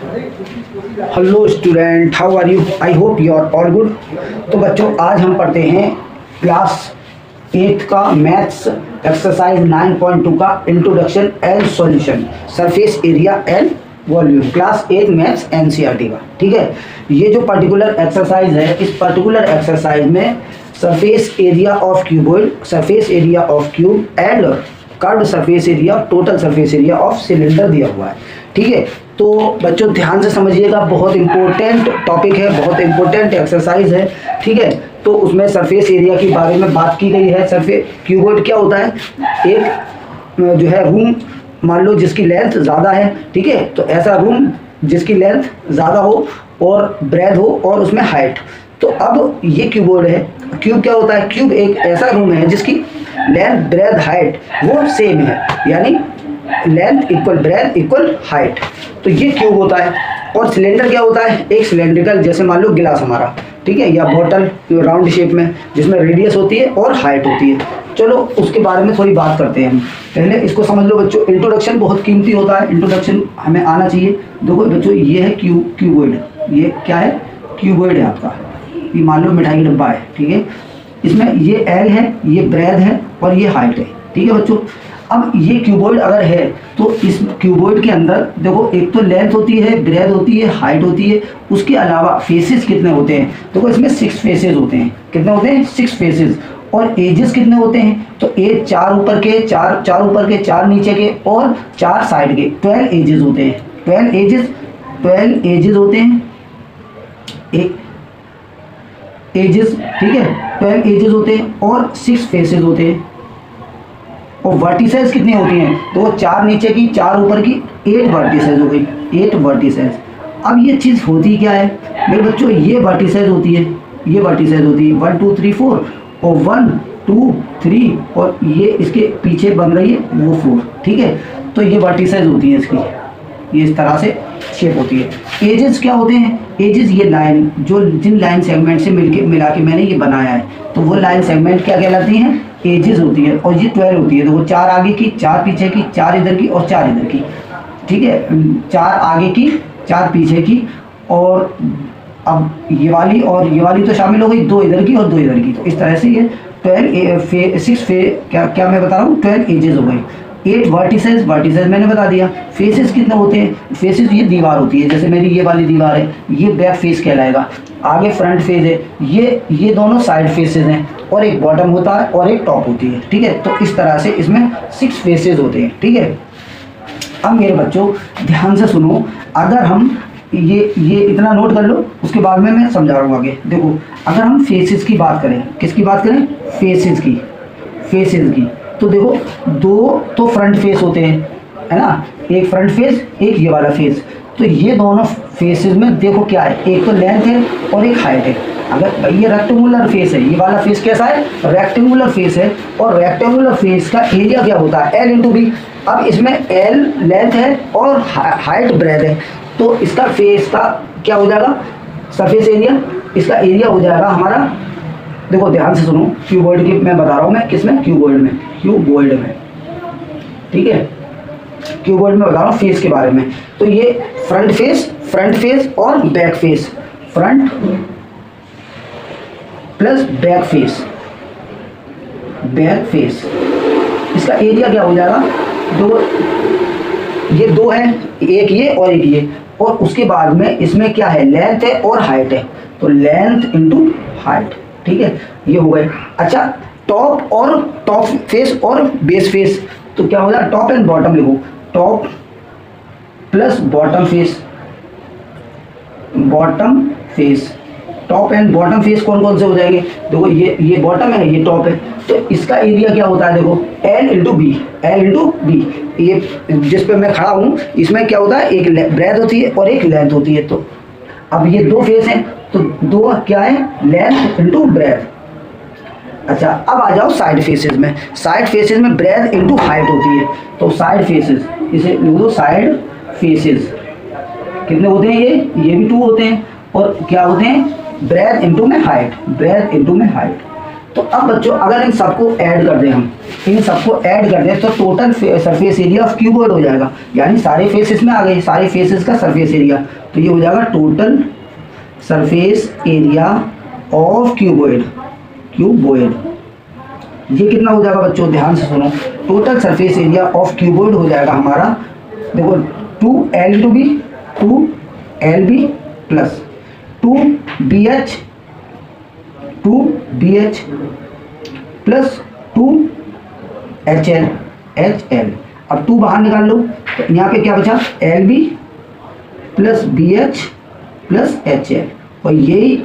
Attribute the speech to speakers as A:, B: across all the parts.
A: Hello student, how are you? I hope you are all good. तो बच्चों, आज हम पढ़ते हैं क्लास 8 का मैथ्स एक्सरसाइज 9.2 का introduction and solution, surface area and volume, class 8 maths NCERT का। ठीक है, ये जो पर्टिकुलर एक्सरसाइज है, इस पर्टिकुलर एक्सरसाइज में surface area of cuboid, surface area of cube and curved surface area, total surface area of cylinder दिया हुआ है। ठीक है, तो बच्चों ध्यान से समझिएगा, बहुत इंपॉर्टेंट टॉपिक है, बहुत इंपॉर्टेंट एक्सरसाइज है। ठीक है, तो उसमें सरफेस एरिया के बारे में बात की गई है। सरफेस क्यूबॉइड क्या होता है? एक जो है रूम, मान लो जिसकी लेंथ ज़्यादा है। ठीक है, तो ऐसा रूम जिसकी लेंथ ज़्यादा हो और ब्रेड हो और उसमें हाइट। तो अब ये क्यूबॉइड है। क्यूब क्या होता है? क्यूब एक ऐसा रूम है जिसकी लेंथ, ब्रेड, हाइट वो सेम है, यानी length equal bread equal height. तो ये क्यूब होता है। और सिलेंडर क्या होता है? एक सिलेंड्रिकल, जैसे मान लो गिलास हमारा, ठीक है, या बोतल राउंड शेप में, जिसमें रेडियस होती है और हाइट होती है। चलो उसके बारे में थोड़ी बात करते हैं हम। पहले इसको समझ लो बच्चों, इंट्रोडक्शन बहुत कीमती होता है, इंट्रोडक्शन हमें आना चाहिए। देखो बच्चों, ये है क्यूबॉइड। ये क्या है? क्यूबॉइड है आपका। ये मान लो मिठाई का डब्बा है। ठीक है, इसमें ये एल है, ये ब्रेड है और ये हाइट है। ठीक है बच्चों, अब ये क्यूबॉइड अगर है तो इस क्यूबॉइड के अंदर देखो, एक तो लेंथ होती है, ब्रेड होती है, हाइट होती है, उसके अलावा फेसेस कितने होते हैं? देखो इसमें 6 फेसेस होते हैं। कितने होते हैं? 6 फेसेस। और एजेस कितने होते हैं? तो एज 4 ऊपर के, 4 ऊपर के, 4 नीचे के और 4 साइड के, 12 एजेस होते हैं। 12 एजेस होते हैं। एजेस, ठीक है, 12 एजेस होते हैं और 6 फेसेस होते हैं। और वर्टिसेस कितनी होती हैं? तो 4 नीचे की, 4 ऊपर की, 8 वर्टिसेस हो गई, 8 वर्टिसेस। अब ये चीज़ होती क्या है मेरे बच्चों? ये वर्टिसेस होती है, ये वर्टिसेस होती है 1 2 3 4, और 1 2 3 और ये इसके पीछे बन रही है वो 4। ठीक है, तो ये वर्टिसेस होती है इसकी, ये इस तरह से शेप होती है। एजेस क्या होते हैं? एजेस ये लाइन, जो जिन लाइन सेगमेंट से मिला के मैंने ये बनाया है, तो वो लाइन सेगमेंट क्या कहलाती हैं? एजेस होती है। और ये 12 होती है। तो वो 4 आगे की, 4 पीछे की, 4 इधर की और 4 इधर की। ठीक है, 4 आगे की, 4 पीछे की, और अब ये वाली और ये वाली तो शामिल हो गई, 2 इधर की और 2 इधर की। तो इस तरह से ये 12 क्या मैं बता रहा हूँ, 12 एजेस हो गई। 8 वर्टिसेस मैंने बता दिया। फेसेस कितने होते हैं? फेसेस ये दीवार होती है, जैसे मेरी ये वाली दीवार है, ये बैक फेस कहलाएगा। आगे फ्रंट फेस है, ये दोनों साइड फेसेस हैं, और एक बॉटम होता है और एक टॉप होती है। ठीक है, तो इस तरह से इसमें 6 फेसेस होते हैं। ठीक है, अब मेरे बच्चों ध्यान से सुनो, अगर हम ये इतना नोट कर लो, उसके बाद में मैं समझा रहा हूँ आगे। देखो, अगर हम फेसेस की बात करें, किसकी बात करें? फेसेस की। तो देखो, 2 तो फ्रंट फेस होते हैं, है ना, एक फ्रंट फेस, एक ये वाला फेस। तो ये दोनों फेसेस में देखो क्या है, एक तो लेंथ है और एक हाइट है। अगर ये रेक्टेंगुलर फेस है, ये वाला फेस कैसा है? रेक्टेंगुलर फेस है। और रेक्टेंगुलर फेस का एरिया क्या होता है? L into B. अब इसमें L लेंथ है और हाइट ब्रेड है, तो इसका फेस का क्या हो जाएगा? Surface area. इसका एरिया हो जाएगा हमारा, देखो ध्यान से सुनो, क्यूबॉइड की मैं बता रहा हूँ, मैं किसमें? क्यूबॉइड में। ठीक है, क्यूबॉइड में बता रहा हूँ फेस के बारे में। तो ये फ्रंट फेस और back face, front plus back face, इसका एरिया क्या हो जाएगा? ये 2 है, एक ये और एक ये, और उसके बाद में इसमें क्या है? लेंथ है और हाइट है, तो लेंथ इंटू हाइट। ठीक है, ये हो गए। अच्छा, टॉप फेस और बेस फेस, तो क्या हो जाएगा? टॉप एंड बॉटम लिखो, top plus bottom face. Top and bottom face कौन से हो जाएंगे? देखो, ये बॉटम है, ये टॉप है, तो इसका एरिया क्या होता है? देखो, L इंटू बी। ये जिस पे मैं खड़ा हूँ, इसमें क्या होता है? एक ब्रेड होती है और एक लेंथ होती है। तो अब ये 2 फेस हैं, तो 2 क्या है? Length into breadth. अच्छा, अब आ जाओ साइड फेसेस में। साइड फेसेस में ब्रेड इंटू हाइट होती है, तो साइड फेसेस, इसे लिख दो साइड फेसेस। कितने होते हैं? ये भी 2 होते हैं, और क्या होते हैं? ब्रेड इंटू में हाइट। तो अब बच्चों अगर इन सबको ऐड कर दें, हम इन सबको ऐड कर दें तो total surface area of cuboid हो जाएगा, यानी सारे फेसेस में आ गए, सारे फेसेस का सरफेस एरिया। तो ये हो जाएगा total surface area of cuboid. ये कितना हो जाएगा बच्चों, ध्यान से सुनो, total surface area of cuboid हो जाएगा हमारा, देखो 2LB plus 2BH plus 2HL। अब 2 बाहर निकाल लो तो यहाँ पे क्या बचा, LB plus BH plus HL, और यही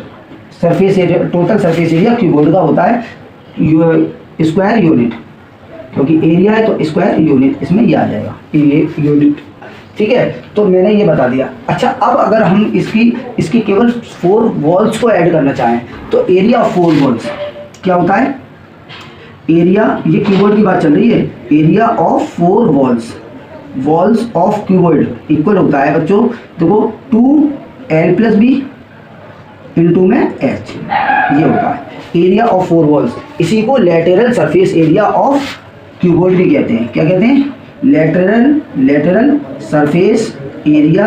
A: surface area, total surface area cuboid का होता है स्क्वायर यूनिट, क्योंकि एरिया है तो स्क्वायर यूनिट इसमें ये आ जाएगा, ये यूनिट। ठीक है, तो मैंने ये बता दिया। अच्छा, अब अगर हम इसकी केवल 4 वॉल्स को ऐड करना चाहें तो एरिया ऑफ 4 वॉल्स क्या होता है, एरिया, ये क्यूबॉइड की बात चल रही है, area of 4 walls of cuboid equal होता है बच्चों, देखो 2L प्लस B इंटू में H, ये होता है एरिया ऑफ 4 वॉल्स। इसी को lateral surface area of cuboid भी कहते हैं। क्या कहते हैं, lateral surface area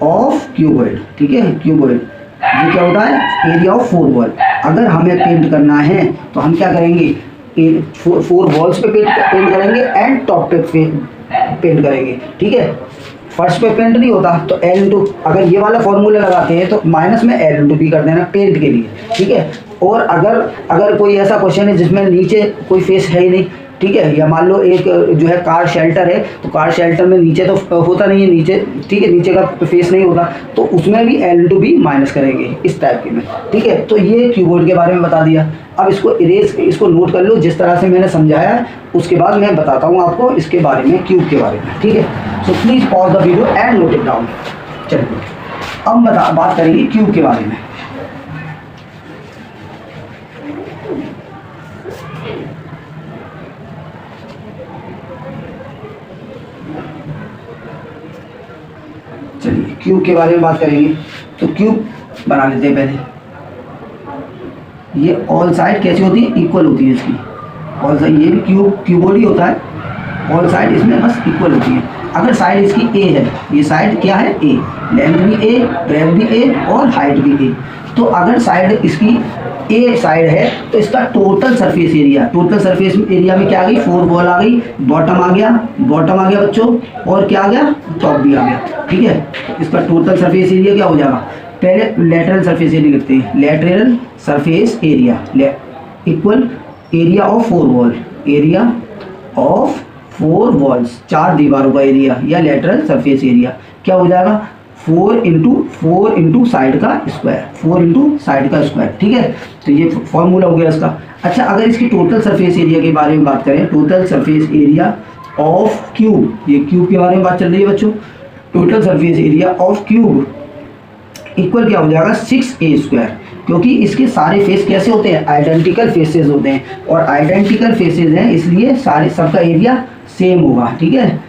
A: of cuboid. ठीक है, क्यूबॉइड ये क्या होता है, एरिया ऑफ 4 वॉल। अगर हमें पेंट करना है तो हम क्या करेंगे, 4 वॉल्स पे पेंट करेंगे एंड टॉप पे पेंट करेंगे। ठीक है, फर्स्ट पे पेंट नहीं होता तो L इंटू, अगर ये वाला फॉर्मूला लगाते हैं तो माइनस में L इंटू B कर देना पेंट के लिए। ठीक है, और अगर कोई ऐसा क्वेश्चन है जिसमें नीचे कोई फेस है ही नहीं, ठीक है, या मान लो एक जो है कार शेल्टर है, तो कार शेल्टर में नीचे तो होता नहीं है नीचे, ठीक है, नीचे का फेस नहीं होता, तो उसमें भी L इंटू B माइनस करेंगे इस टाइप के में। ठीक है, तो ये क्यूबॉइड के बारे में बता दिया। अब इसको नोट कर लो जिस तरह से मैंने समझाया, उसके बाद मैं बताता हूँ आपको इसके बारे में, क्यूब के बारे में। ठीक है, so please pause the video and note it down. चलिए अब बात करेंगे क्यूब के बारे में। चलिए क्यूब के बारे में बात करेंगे, तो क्यूब बना लेते हैं पहले। ये ऑल साइड कैसी होती है, इक्वल होती है इसकी, ऑल साइड, ये भी क्यूबॉइड ही होता है, ऑल साइड इसमें बस इक्वल होती है। अगर साइड इसकी ए है, ये साइड क्या है, ए, लेंथ भी ए, ब्रेथ भी ए और हाइट भी ए, तो अगर साइड इसकी ए साइड है तो इसका टोटल सरफेस एरिया में क्या आ गई, 4 वॉल आ गई, बॉटम आ गया बच्चों, और क्या आ गया, टॉप भी आ गया। ठीक है, इसका टोटल सरफेस एरिया क्या हो जाएगा, पहले लेटरल सरफेस एरिया लिखते हैं, lateral surface area equal area of 4 wall, area of 4 walls, 4 दीवारों का एरिया या लेटरल सरफेस एरिया क्या हो जाएगा, 4 इंटू साइड का स्क्वायर, 4 इंटू साइड का स्क्वायर। ठीक है, तो ये फॉर्मूला हो गया इसका। अच्छा, अगर इसकी टोटल सरफेस एरिया के बारे में बात करें, total surface area of cube, ये क्यूब के बारे में बात चल रही है बच्चों, total surface area of cube equal क्या हो जाएगा, 6A², क्योंकि इसके सारे फेस कैसे होते हैं, आइडेंटिकल फेसेस होते हैं, और आइडेंटिकल फेसेस हैं इसलिए सबका एरिया सेम होगा। ठीक है,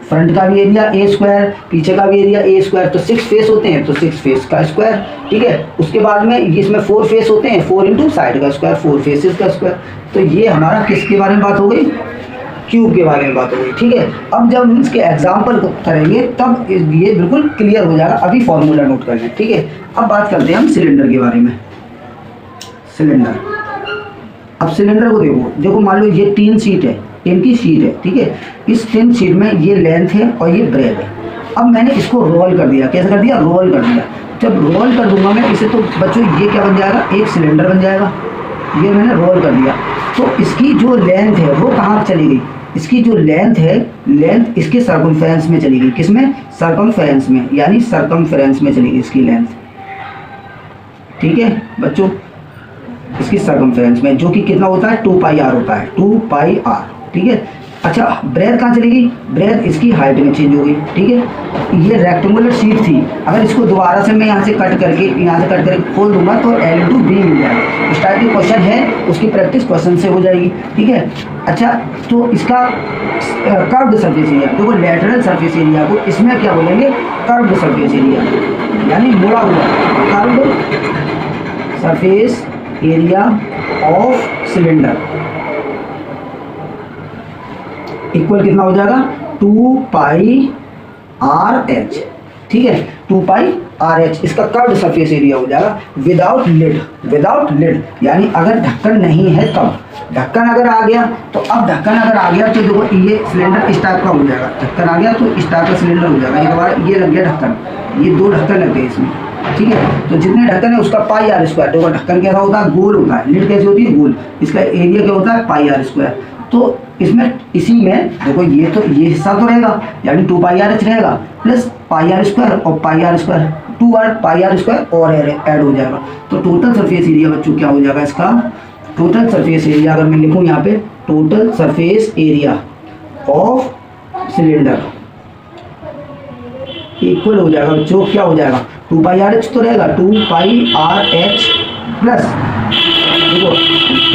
A: फ्रंट का भी एरिया A², पीछे का भी एरिया A², तो 6 फेस होते हैं तो 6 फेस का स्क्वायर। ठीक है, उसके बाद में इसमें 4 फेस होते हैं, 4 इंटू साइड का स्क्वायर, 4 फेसेस का स्क्वायर। तो ये हमारा किसके बारे में बात हो गई, क्यूब के बारे में बात हो गई। ठीक है, अब जब हम इसके एग्जाम्पल करेंगे तब ये बिल्कुल क्लियर हो जाएगा, अभी फॉर्मूला नोट कर लें। ठीक है, अब बात करते हैं हम सिलेंडर के बारे में। सिलेंडर, अब सिलेंडर को देखो मान लो ये 3 शीट है, इनकी शीट है। ठीक है, इस 3 शीट में ये लेंथ है और ये ब्रेथ है। अब मैंने इसको रोल कर दिया, कैसे कर दिया, रोल कर दिया। जब रोल कर दूंगा मैं इसे तो बच्चों ये क्या बन जाएगा, एक सिलेंडर बन जाएगा। ये मैंने रोल कर दिया, तो इसकी जो लेंथ है वो कहाँ चली गई, इसकी जो लेंथ है, लेंथ इसके सर्कमफेरेंस में चली गई, किसमें, सर्कमफेरेंस में, यानी सर्कमफेरेंस में चली गई इसकी लेंथ। ठीक है बच्चों, इसकी सर्कमफेरेंस में, जो कि कितना होता है, 2πr होता है, 2πr। ठीक है, अच्छा ब्रेथ कहाँ चली गई, ब्रेथ इसकी हाइट में चेंज हो गई। ठीक है, ये रेक्टेंगुलर शीट थी, अगर इसको दोबारा से मैं यहाँ से कट करके खोल दूंगा तो L/B मिल जाएगा। इस टाइप के क्वेश्चन है, उसकी प्रैक्टिस क्वेश्चन से हो जाएगी। ठीक है, अच्छा तो इसका कर्व्ड सरफेस एरिया, देखो लेटरल सरफेस एरिया को इसमें क्या बोलेंगे, कर्व्ड सरफेस एरिया, यानी मुड़ा हुआ curved surface area of cylinder equal कितना हो जाएगा 2 पाई आर एच। ठीक है, 2 पाई आर एच इसका कर्व्ड सरफेस एरिया हो जाएगा विदाउट लिड। विदाउट लिड यानी अगर ढक्कन नहीं है तब। ढक्कन अगर आ गया तो अब ढक्कन अगर आ गया तो देखो ये सिलेंडर इस टाइप का हो जाएगा। ढक्कन आ गया तो इस टाइप का सिलेंडर हो जाएगा। एक बार ये लग गया ढक्कन, ये 2 ढक्कन लग गए इसमें। ठीक है, तो जितने ढक्कन है उसका पाई आर स्क्वायर। देखो ढक्कन कैसा होता है, गोल होता है। लिड कैसी होती है, गोल। इसका एरिया क्या होता है, पाई आर स्क्वायर। तो इसमें इसी में देखो ये तो ये हिस्सा तो रहेगा यानी 2 पाई आर एच रहेगा प्लस पाई आर स्क्वायर और पाई आर स्क्वायर 2 बार पाई आर स्क्वायर और ऐड हो जाएगा। तो टोटल सरफेस एरिया बच्चों क्या हो जाएगा इसका, टोटल सरफेस एरिया अगर मैं लिखूं यहाँ पे total surface area of cylinder equal हो जाएगा बच्चों, क्या हो जाएगा 2 पाई आर एच तो रहेगा 2 पाई आर एच प्लस देखो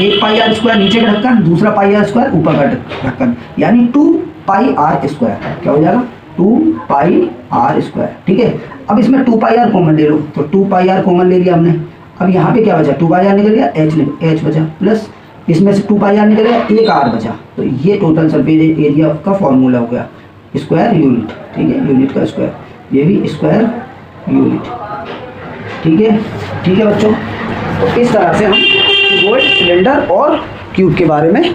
A: 1 पाई आर स्क्वायर नीचे का ढक्कन, दूसरा पाई आर स्क्वायर ऊपर का ढक्कन यानी 2 पाई आर स्क्वायर। क्या हो जाएगा 2 पाई आर स्क्वायर। ठीक है, अब इसमें 2 पाई आर कॉमन ले लो तो 2 पाई आर कॉमन ले लिया हमने। अब यहाँ पे क्या बचा, 2 पाई आर निकल गया, एच बचा प्लस इसमें से 2 पाई आर निकल गया, 1 आर बचा। तो ये टोटल सरफेस एरिया का फॉर्मूला हो गया, स्क्वायर यूनिट। ठीक है, यूनिट का स्क्वायर, ये भी स्क्वायर यूनिट। ठीक है बच्चों, तो इस तरह से हम गोल्ड सिलेंडर और क्यूब के बारे में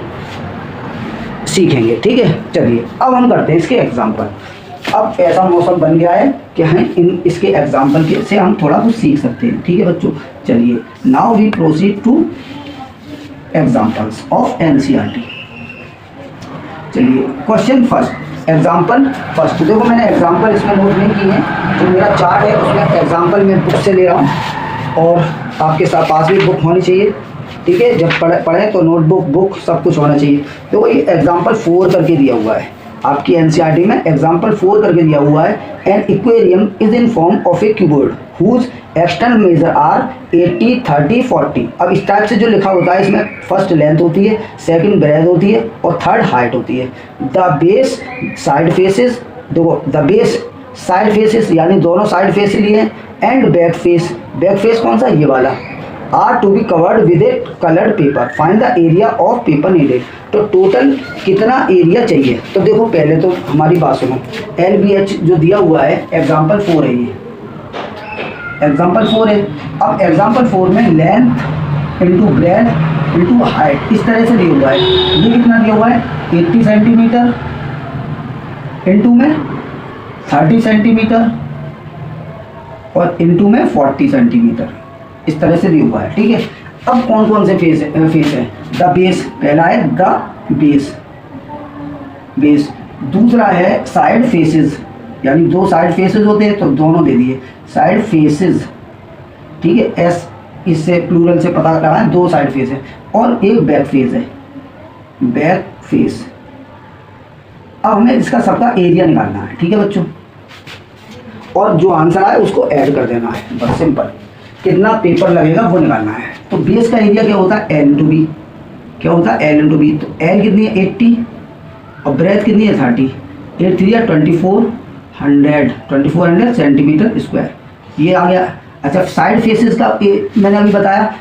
A: सीखेंगे। ठीक है, चलिए अब हम करते हैं इसके एग्जाम्पल। अब ऐसा मौसम बन गया है कि हम इसके एग्जाम्पल से हम थोड़ा कुछ सीख सकते हैं। ठीक है बच्चों, चलिए now we proceed to examples of NCERT. चलिए क्वेश्चन फर्स्ट, एग्जाम्पल फर्स्ट। देखो मैंने एग्जाम्पल इसमें नोट नहीं किए हैं, जो मेरा चार्ट है उसमें एग्जाम्पल मैं बुक से ले रहा हूँ और आपके साथ पास भी बुक होनी चाहिए। ठीक है, जब पढ़ें तो नोटबुक बुक सब कुछ होना चाहिए। तो ये एग्जाम्पल 4 करके दिया हुआ है आपकी एनसीईआरटी में, एग्जाम्पल 4 करके दिया हुआ है। An aquarium is in form of a cuboid whose external measure are 80, 30, 40। अब इस टाइप से जो लिखा होता है इसमें फर्स्ट लेंथ होती है, सेकंड ब्रेथ होती है और थर्ड हाइट होती है। द बेस साइड फेसेस, देखो द बेस साइड फेसेस यानी दोनों साइड फेस लिए हैं, एंड बैक फेस कौन सा, ये वाला, are to be covered with a coloured paper. Find the area of paper needed. तो टोटल कितना एरिया चाहिए, तो देखो पहले तो हमारी बात सुनो। LBH जो दिया हुआ है एग्जाम्पल 4 है, ये एग्जाम्पल 4 है। अब एग्जाम्पल 4 में length into breadth into height इस तरह से दिया हुआ है। ये कितना दिया हुआ है 80 सेंटीमीटर इंटू में 30 सेंटीमीटर और इंटू में 40 सेंटीमीटर, इस तरह से दिया हुआ है। ठीक है, अब कौन कौन से फेस है, द बेस पहला है, द बेस। दूसरा है साइड फेसेस, यानी 2 साइड फेसेस होते हैं तो दोनों दे दिए साइड फेसेस। ठीक है, एस इससे प्लूरल से पता लगा है 2 साइड फेस है। और एक बैक फेस है, बैक फेस। अब हमें इसका सबका एरिया निकालना है। ठीक है बच्चों, और जो आंसर आए उसको ऐड कर देना है, बस सिंपल। कितना पेपर लगेगा वो निकालना है। तो बेस का एरिया क्या होता है, L इंटू बी। क्या होता है, L इंटू बी। तो L कितनी है 80 और ब्रेथ कितनी है 30, 8 3 2400 सेंटीमीटर स्क्वायर, ये आ गया। अच्छा साइड फेसेस का मैंने अभी बताया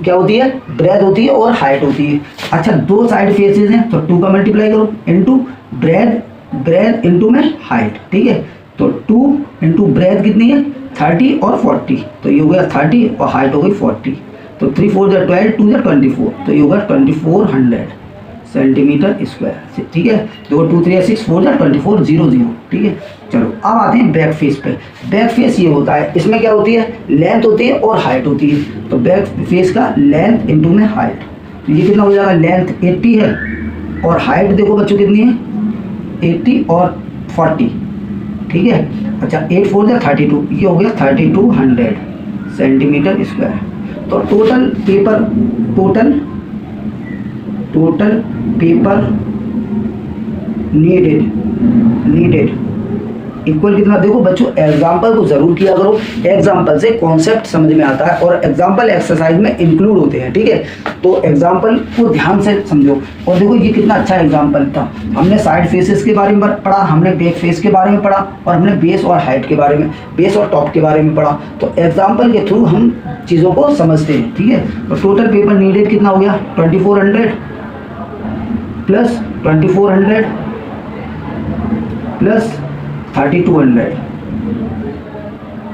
A: क्या होती है, ब्रेथ होती है और हाइट होती है। अच्छा 2 साइड फेसेस हैं तो 2 का मल्टीप्लाई करो इंटू ब्रेथ इंटू में हाइट। ठीक है, तो 2 इंटू ब्रेथ कितनी है 30 और 40, तो ये हो गया 30 और हाइट हो गई 40। तो 3 4 12 2 24, तो ये होगा 2400 सेंटीमीटर स्क्वायर। ठीक है, देखो 2 3 6 4 24 0 0। ठीक है, चलो अब आते हैं बैक फेस पे। बैक फेस ये होता है, इसमें क्या होती है, लेंथ होती है और हाइट होती है। तो बैक फेस का लेंथ इंटू में हाइट, तो ये कितना हो जाएगा, लेंथ 80 है और हाइट देखो बच्चों कितनी है 80 और 40। ठीक है, अच्छा 8 4 32, ये हो गया 3200 सेंटीमीटर स्क्वायर। तो टोटल पेपर नीडेड इक्वल कितना, देखो बच्चों एग्जाम्पल को जरूर किया करो, एग्जाम्पल से कॉन्सेप्ट समझ में आता है और एग्जाम्पल एक्सरसाइज में इंक्लूड होते हैं, ठीक है। तो एग्जाम्पल को ध्यान से समझो। और देखो ये कितना अच्छा एग्जाम्पल था, हमने साइड फेसेस के बारे में पढ़ा, हमने बैक फेस के बारे में पढ़ा और हमने बेस और हाइट के बारे में, बेस और टॉप के बारे में पढ़ा। तो एग्जाम्पल के थ्रू हम चीज़ों को समझते हैं, ठीक है। तो टोटल पेपर नीडेड कितना हो गया, 2400 प्लस 2400 प्लस 3200,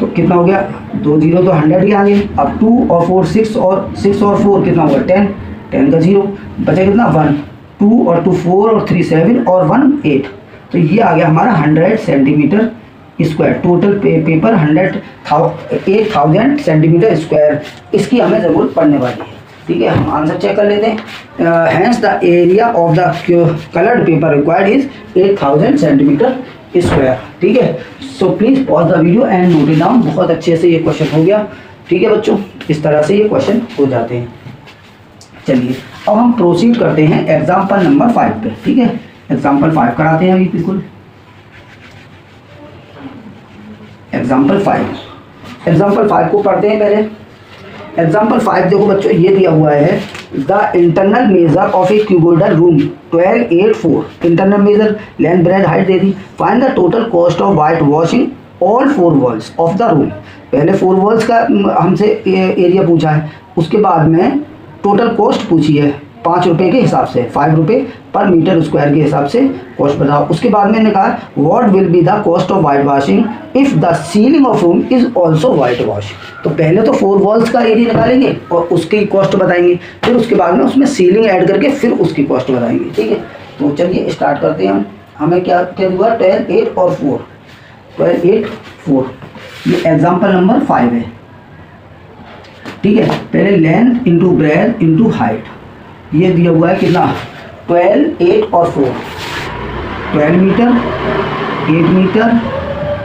A: तो कितना हो गया, 2 जीरो तो 100 के आगे। अब 2 और 4 6 और 6 और 4 कितना होगा 10, 10 का 0 बचा कितना 1, 2 और 2 4 और 3 7 और 1 8। तो ये आ गया हमारा 100 centimetre square. Total paper 8000 centimetre square, इसकी हमें ज़रूरत पड़ने वाली है, ठीक है। हम आंसर चेक कर लेते हैं। Hence the area of the coloured paper required is 8000 centimetre square, ठीक है। So please pause the video and note it down. बहुत अच्छे से ये क्वेश्चन हो गया, ठीक है बच्चों, इस तरह से ये क्वेश्चन हो जाते हैं। चलिए अब हम प्रोसीड करते हैं एग्जाम्पल नंबर 5 पे, ठीक है। एग्जाम्पल 5 कराते हैं अभी, बिल्कुल एग्जाम्पल 5 को पढ़ते हैं पहले। एग्जाम्पल 5 देखो बच्चों, ये दिया हुआ है the internal measure of A cuboidal room 12 8 4। Internal major length breadth height they the. Find the total cost of white washing all 4 walls of the room. पहले 4 वॉल्स का हमसे एरिया पूछा है, उसके बाद में टोटल कॉस्ट पूछी है 5 रुपये के हिसाब से, 5 रुपये पर मीटर स्क्वायर के हिसाब से कॉस्ट बताओ। उसके बाद मैंने कहा what will be the cost of white washing if the ceiling of room is also white wash. तो पहले तो 4 वॉल्स का एरिया निकालेंगे और उसकी कॉस्ट बताएंगे, फिर उसके बाद में उसमें सीलिंग ऐड करके फिर उसकी कॉस्ट बताएंगे, ठीक है। तो चलिए स्टार्ट करते हैं हम। हमें क्या हुआ 12 8 और 4, 12 8 4, ये एग्जाम्पल नंबर 5 है, ठीक है। पहले length into breadth into height, ये दिया हुआ है कितना 12 8 और 4, 12 मीटर 8 मीटर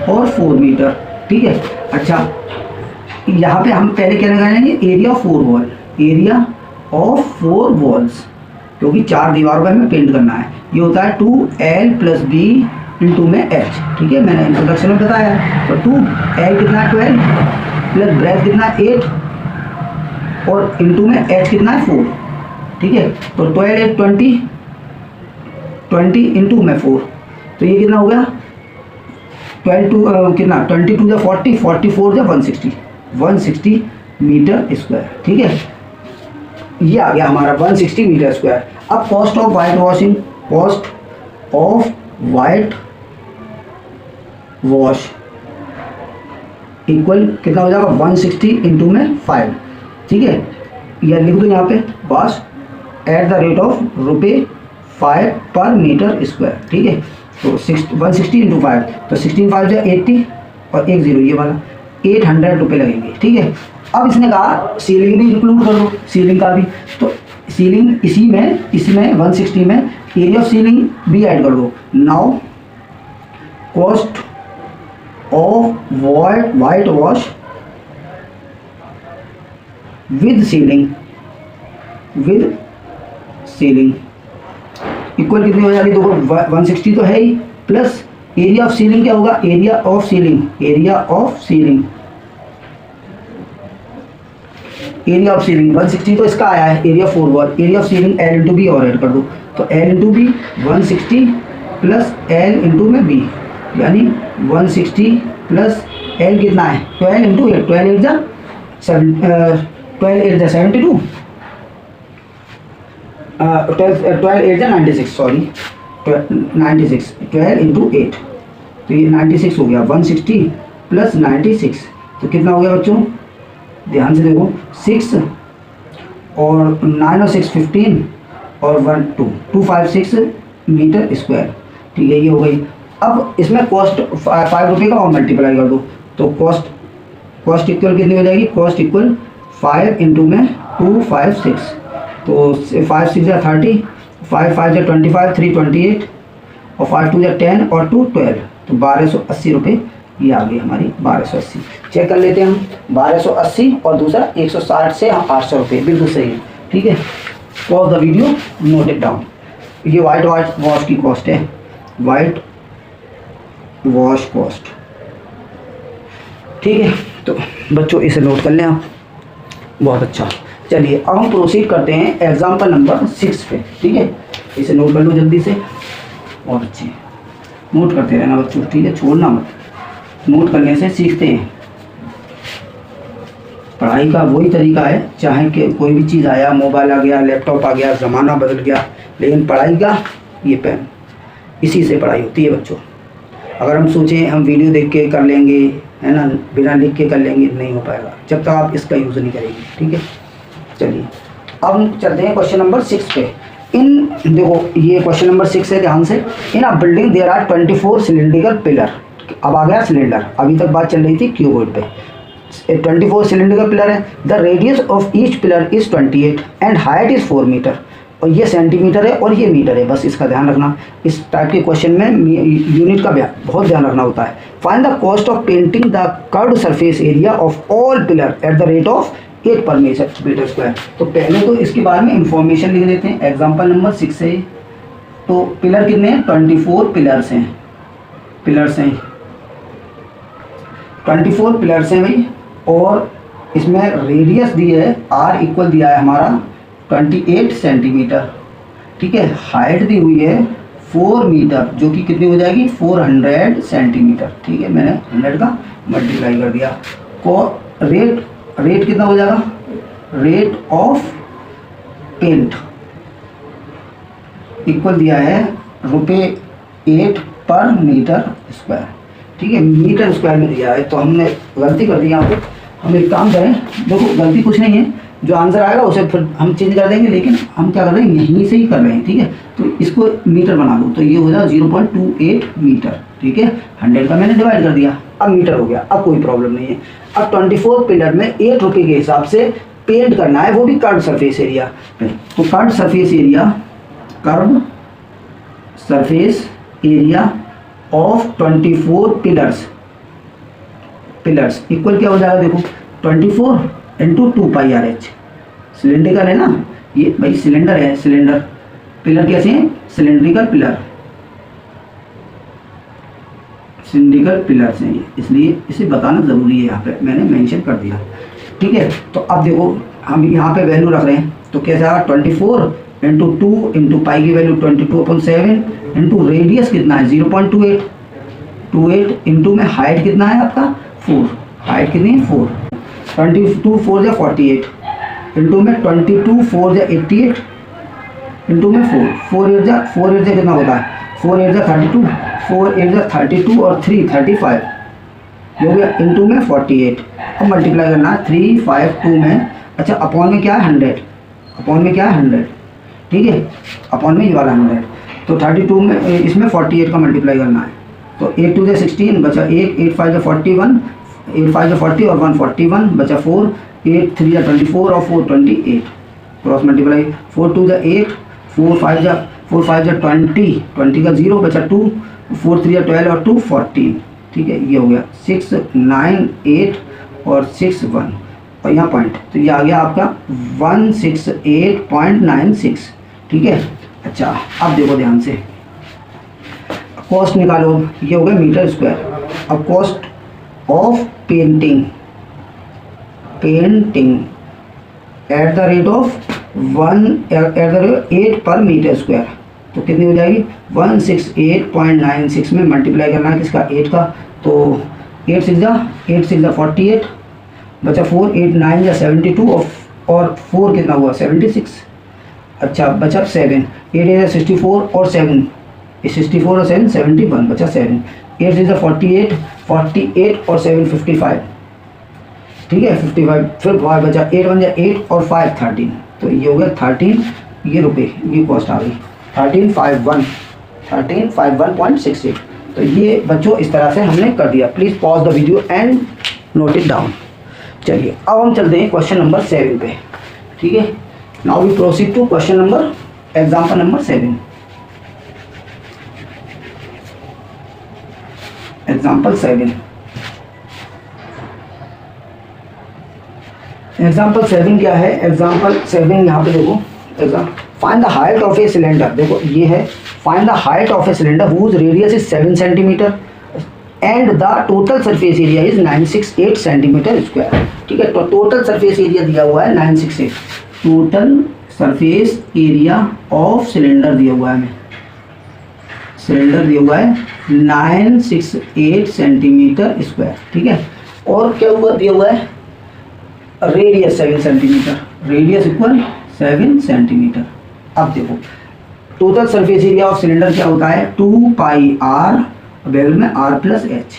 A: और 4 मीटर, ठीक है। अच्छा यहाँ पे हम पहले क्या लगाएंगे, area of 4 wall, area of 4 walls, क्योंकि 4 दीवारों पर हमें पेंट करना है। ये होता है 2L + B इंटू में H, ठीक है, मैंने इंट्रोडक्शन में बताया। तो 2L कितना है 12 प्लस ब्रेथ कितना 8 और इंटू में H कितना है 4, ठीक है। तो 12 8 20 इंटू में 4, तो ये कितना हो गया 12 कितना 22 या 40 44 या 160 मीटर स्क्वायर, ठीक है। ये आ गया हमारा 160 मीटर स्क्वायर। अब cost of white washing, cost of white wash equal कितना हो जाएगा 160 इंटू में 5, ठीक है। यह लिख दो यहाँ पे बस एट द रेट ऑफ ₹5 पर मीटर स्क्वायर, ठीक है। तो 160 इंटू 5, तो 16 5 जो 80 और 1 0 ये वाला 800 रुपये लगेंगे, ठीक है। अब इसने कहा सीलिंग भी इंक्लूड कर दो, सीलिंग का भी, तो सीलिंग इसमें 160 में एरिया ऑफ सीलिंग भी ऐड कर दो। Now cost of white wash with ceiling equal कितनी हो जाएगी, देखो 160 तो है ही, प्लस एरिया ऑफ सीलिंग क्या होगा, एरिया ऑफ सीलिंग 160 तो इसका आया है, area 4 wall, area of ceiling L into B और ऐड कर दो। तो L into B 160 plus L into में बी, यानी 160 प्लस L कितना है 12 इंटू 8, 12 8 जा 72, 12 8 जा 96, सॉरी 96, 12 इंटू 8, तो ये 96 हो गया। 160 प्लस 96 तो कितना हो गया बच्चों, ध्यान से देखो 6 और 9 और 6 15 और 1 2 256 मीटर स्क्वायर, ठीक है, ये हो गई। अब इसमें कॉस्ट 5 रुपये का और मल्टीप्लाई कर दो, तो कॉस्ट इक्वल कितनी हो जाएगी, कॉस्ट इक्वल 5 इंटू में 256, तो 5 6 या 30, 5 5 या 25, 3 28 और 5 2 या 10 और 2 12, तो 1280 रुपये ये आ गई हमारी 1280। चेक कर लेते हैं हम, 1280 और दूसरा 160 से 800 रुपये, बिल्कुल सही है, ठीक है। Pause the video, note it down. ये वाइट वॉश की कॉस्ट है, वाइट वॉश कॉस्ट। ठीक है, तो बच्चों इसे नोट कर लें आप। बहुत अच्छा, चलिए अब हम प्रोसीड करते हैं एग्जाम्पल नंबर 6 पे। ठीक है, इसे नोट कर लो जल्दी से। बहुत अच्छे, नोट करते रहना बच्चों, ठीक है, छोड़ना मत। नोट करने से सीखते हैं। पढ़ाई का वही तरीका है, चाहे कि कोई भी चीज़ आया, मोबाइल आ गया, लैपटॉप आ गया, ज़माना बदल गया, लेकिन पढ़ाई का ये पेन, इसी से पढ़ाई होती है बच्चों। अगर हम सोचें हम वीडियो देख के कर लेंगे, है ना, बिना लिख के कर लेंगे, नहीं हो पाएगा जब तक आप इसका यूज़ नहीं करेंगे। ठीक है, चलिए अब हम चलते हैं क्वेश्चन नंबर 6 पे। इन देखो ये क्वेश्चन नंबर 6 है, ध्यान से। In a building there are 24 cylindrical pillar. अब आ गया सिलेंडर, अभी तक बात चल रही थी क्यूबॉइड पे। 24 सिलेंड्रिकल पिलर है। The radius of each pillar is 28 and height is 4 metre. और ये सेंटीमीटर है और ये मीटर है, बस इसका ध्यान रखना। इस टाइप के क्वेश्चन में यूनिट का बहुत ध्यान रखना होता है। Find the cost of painting the curved surface area of all pillar at the rate of 8 पर मीटर स्क्वायर। तो पहले तो इसके बारे में इंफॉर्मेशन लिख देते हैं। एग्जाम्पल नंबर 6 है। तो पिलर कितने हैं? 24 पिलर्स हैं। 24 पिलर्स हैं भाई। और इसमें रेडियस दी है, आर इक्वल दिया है हमारा 28 सेंटीमीटर। ठीक है, हाइट दी हुई है 4 मीटर, जो कि कितनी हो जाएगी? 400 सेंटीमीटर। ठीक है, मैंने 100 का मल्टीप्लाई कर दिया। को रेट कितना हो जाएगा? रेट ऑफ पेंट इक्वल दिया है ₹8 पर मीटर स्क्वायर। ठीक है, मीटर स्क्वायर में दिया है, तो हमने गलती कर दी यहाँ पे। हम एक काम करें, देखो गलती कुछ नहीं है, जो आंसर आएगा उसे फिर हम चेंज कर देंगे, लेकिन हम क्या कर रहे हैं, यहीं से ही कर रहे हैं। ठीक है, तो इसको मीटर बना दो, तो ये हो जाएगा 0.28 मीटर। ठीक है, 100 का मैंने डिवाइड कर दिया, अब मीटर हो गया, अब कोई प्रॉब्लम नहीं है। अब 24 पिलर में 8 रुपये के हिसाब से पेंट करना है, वो भी कर्व सरफेस एरिया पे। तो curve surface area of 24 pillars equal क्या हो जाएगा? देखो 24 इंटू 2πRH। सिलेंड्रिकल है ना ये भाई, सिलेंडर है, सिलेंडर। पिलर कैसे हैं? सिलेंड्रिकल पिलर से, इसलिए इसे बताना ज़रूरी है, यहाँ पे मैंने मेंशन कर दिया। ठीक है, तो अब देखो हम यहाँ पे वैल्यू रख रहे हैं, तो कैसे आएगा? 24 इंटू 2 इंटू पाई की वैल्यू 22/7 इंटू रेडियस कितना है? 0.28 इंटू में हाइट कितना है आपका? 4। हाइट कितनी है? 4। 22 4 या 48 इंटू में 22 4 या 88 इंटू में 4 8 जा कितना होता है? 4 8 जा 32, 4 8 जा 32 और 3 35 हो गया, इंटू में 48। अब मल्टीप्लाई करना है 3 5 2 में। अच्छा, अपॉन में क्या है? 100। अपॉन में क्या है? 100। ठीक है, अपॉन में ये वाला 100। तो 32 में इसमें 48 का मल्टीप्लाई करना है, तो 8 2 जा 16 बचा 1, 8 5 जा 41, 8 5 जा 40 और 1 41 बचा 4, 8 3 जा 24 और 4 28। क्रॉस मल्टीप्लाई 4 2 जा 8, 4 5 जा 20 का 0 बचा 2, 4 3 जा 12 और 2 14। ठीक है, ये हो गया 6 9 8 और 6 1 और यहाँ पॉइंट, तो ये आ गया आपका 168.96। ठीक है, अच्छा अब देखो ध्यान से, कॉस्ट निकालो, ये हो गया मीटर स्क्वायर। अब cost of painting at the rate of 8 पर मीटर स्क्वायर, तो कितनी हो जाएगी? 168.96 में मल्टीप्लाई करना है किसका? 8 का, तो 8 6 जा 48 बचा 4, 8 9 जा 72 और 4 कितना हुआ? 76। अच्छा बचा 7, 8 8 जा 64 और 7 64 और 7 71 बचा 7, 8 6 जा 48 और 7 55। ठीक है, 55 फिर 5 बचा, 8 1 जा 8 और 5 13, तो ये हो गया 13 ये रुपये, ये कॉस्ट आ गई 1351.68। तो ये बच्चों इस तरह से हमने कर दिया। Please pause the video and note it down. चलिए अब हम चलते हैं क्वेश्चन नंबर 7 पे। ठीक है, now we proceed to question number example number 7। Example 7 क्या है? एग्जाम्पल 7 यहाँ पे देखो, find the height of a cylinder. देखो ये है, find the height of a cylinder whose radius is 7 centimetre. And the total surface area is 968 centimetre square. ठीक है, तो टोटल सरफेस एरिया दिया हुआ है 968, total surface area of cylinder दिया हुआ है हमें, सिलेंडर दिया हुआ है 968 सेंटीमीटर स्क्वायर। ठीक है, और क्या हुआ दिया हुआ है, radius 7 centimetre, radius equal 7 centimetre. अब देखो total surface area of cylinder क्या होता है, 2 पाई आर बैगल में r प्लस एच,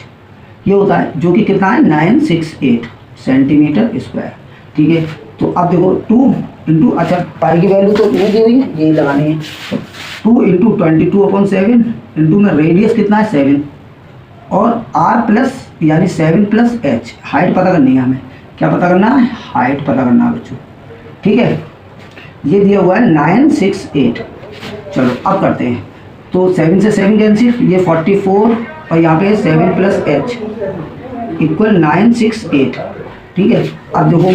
A: ये होता है जो कि कितना है 968 सेंटीमीटर स्क्वायर। ठीक है, तो अब देखो 2 इंटू, अच्छा पाई की वैल्यू तो नहीं दी हुई है, यही लगानी है, 2 इंटू 22/7 इंटू में रेडियस कितना है 7 और r प्लस यानी 7 प्लस एच, हाइट पता करनी है हमें, क्या पता करना है, हाइट पता करना है बच्चों। ठीक है, ये दिया हुआ है 968। चलो अब करते हैं, तो 7 से 7 कैंसिल, ये 44 और यहाँ पे 7 प्लस एच इक्वल 968। ठीक है, अब देखो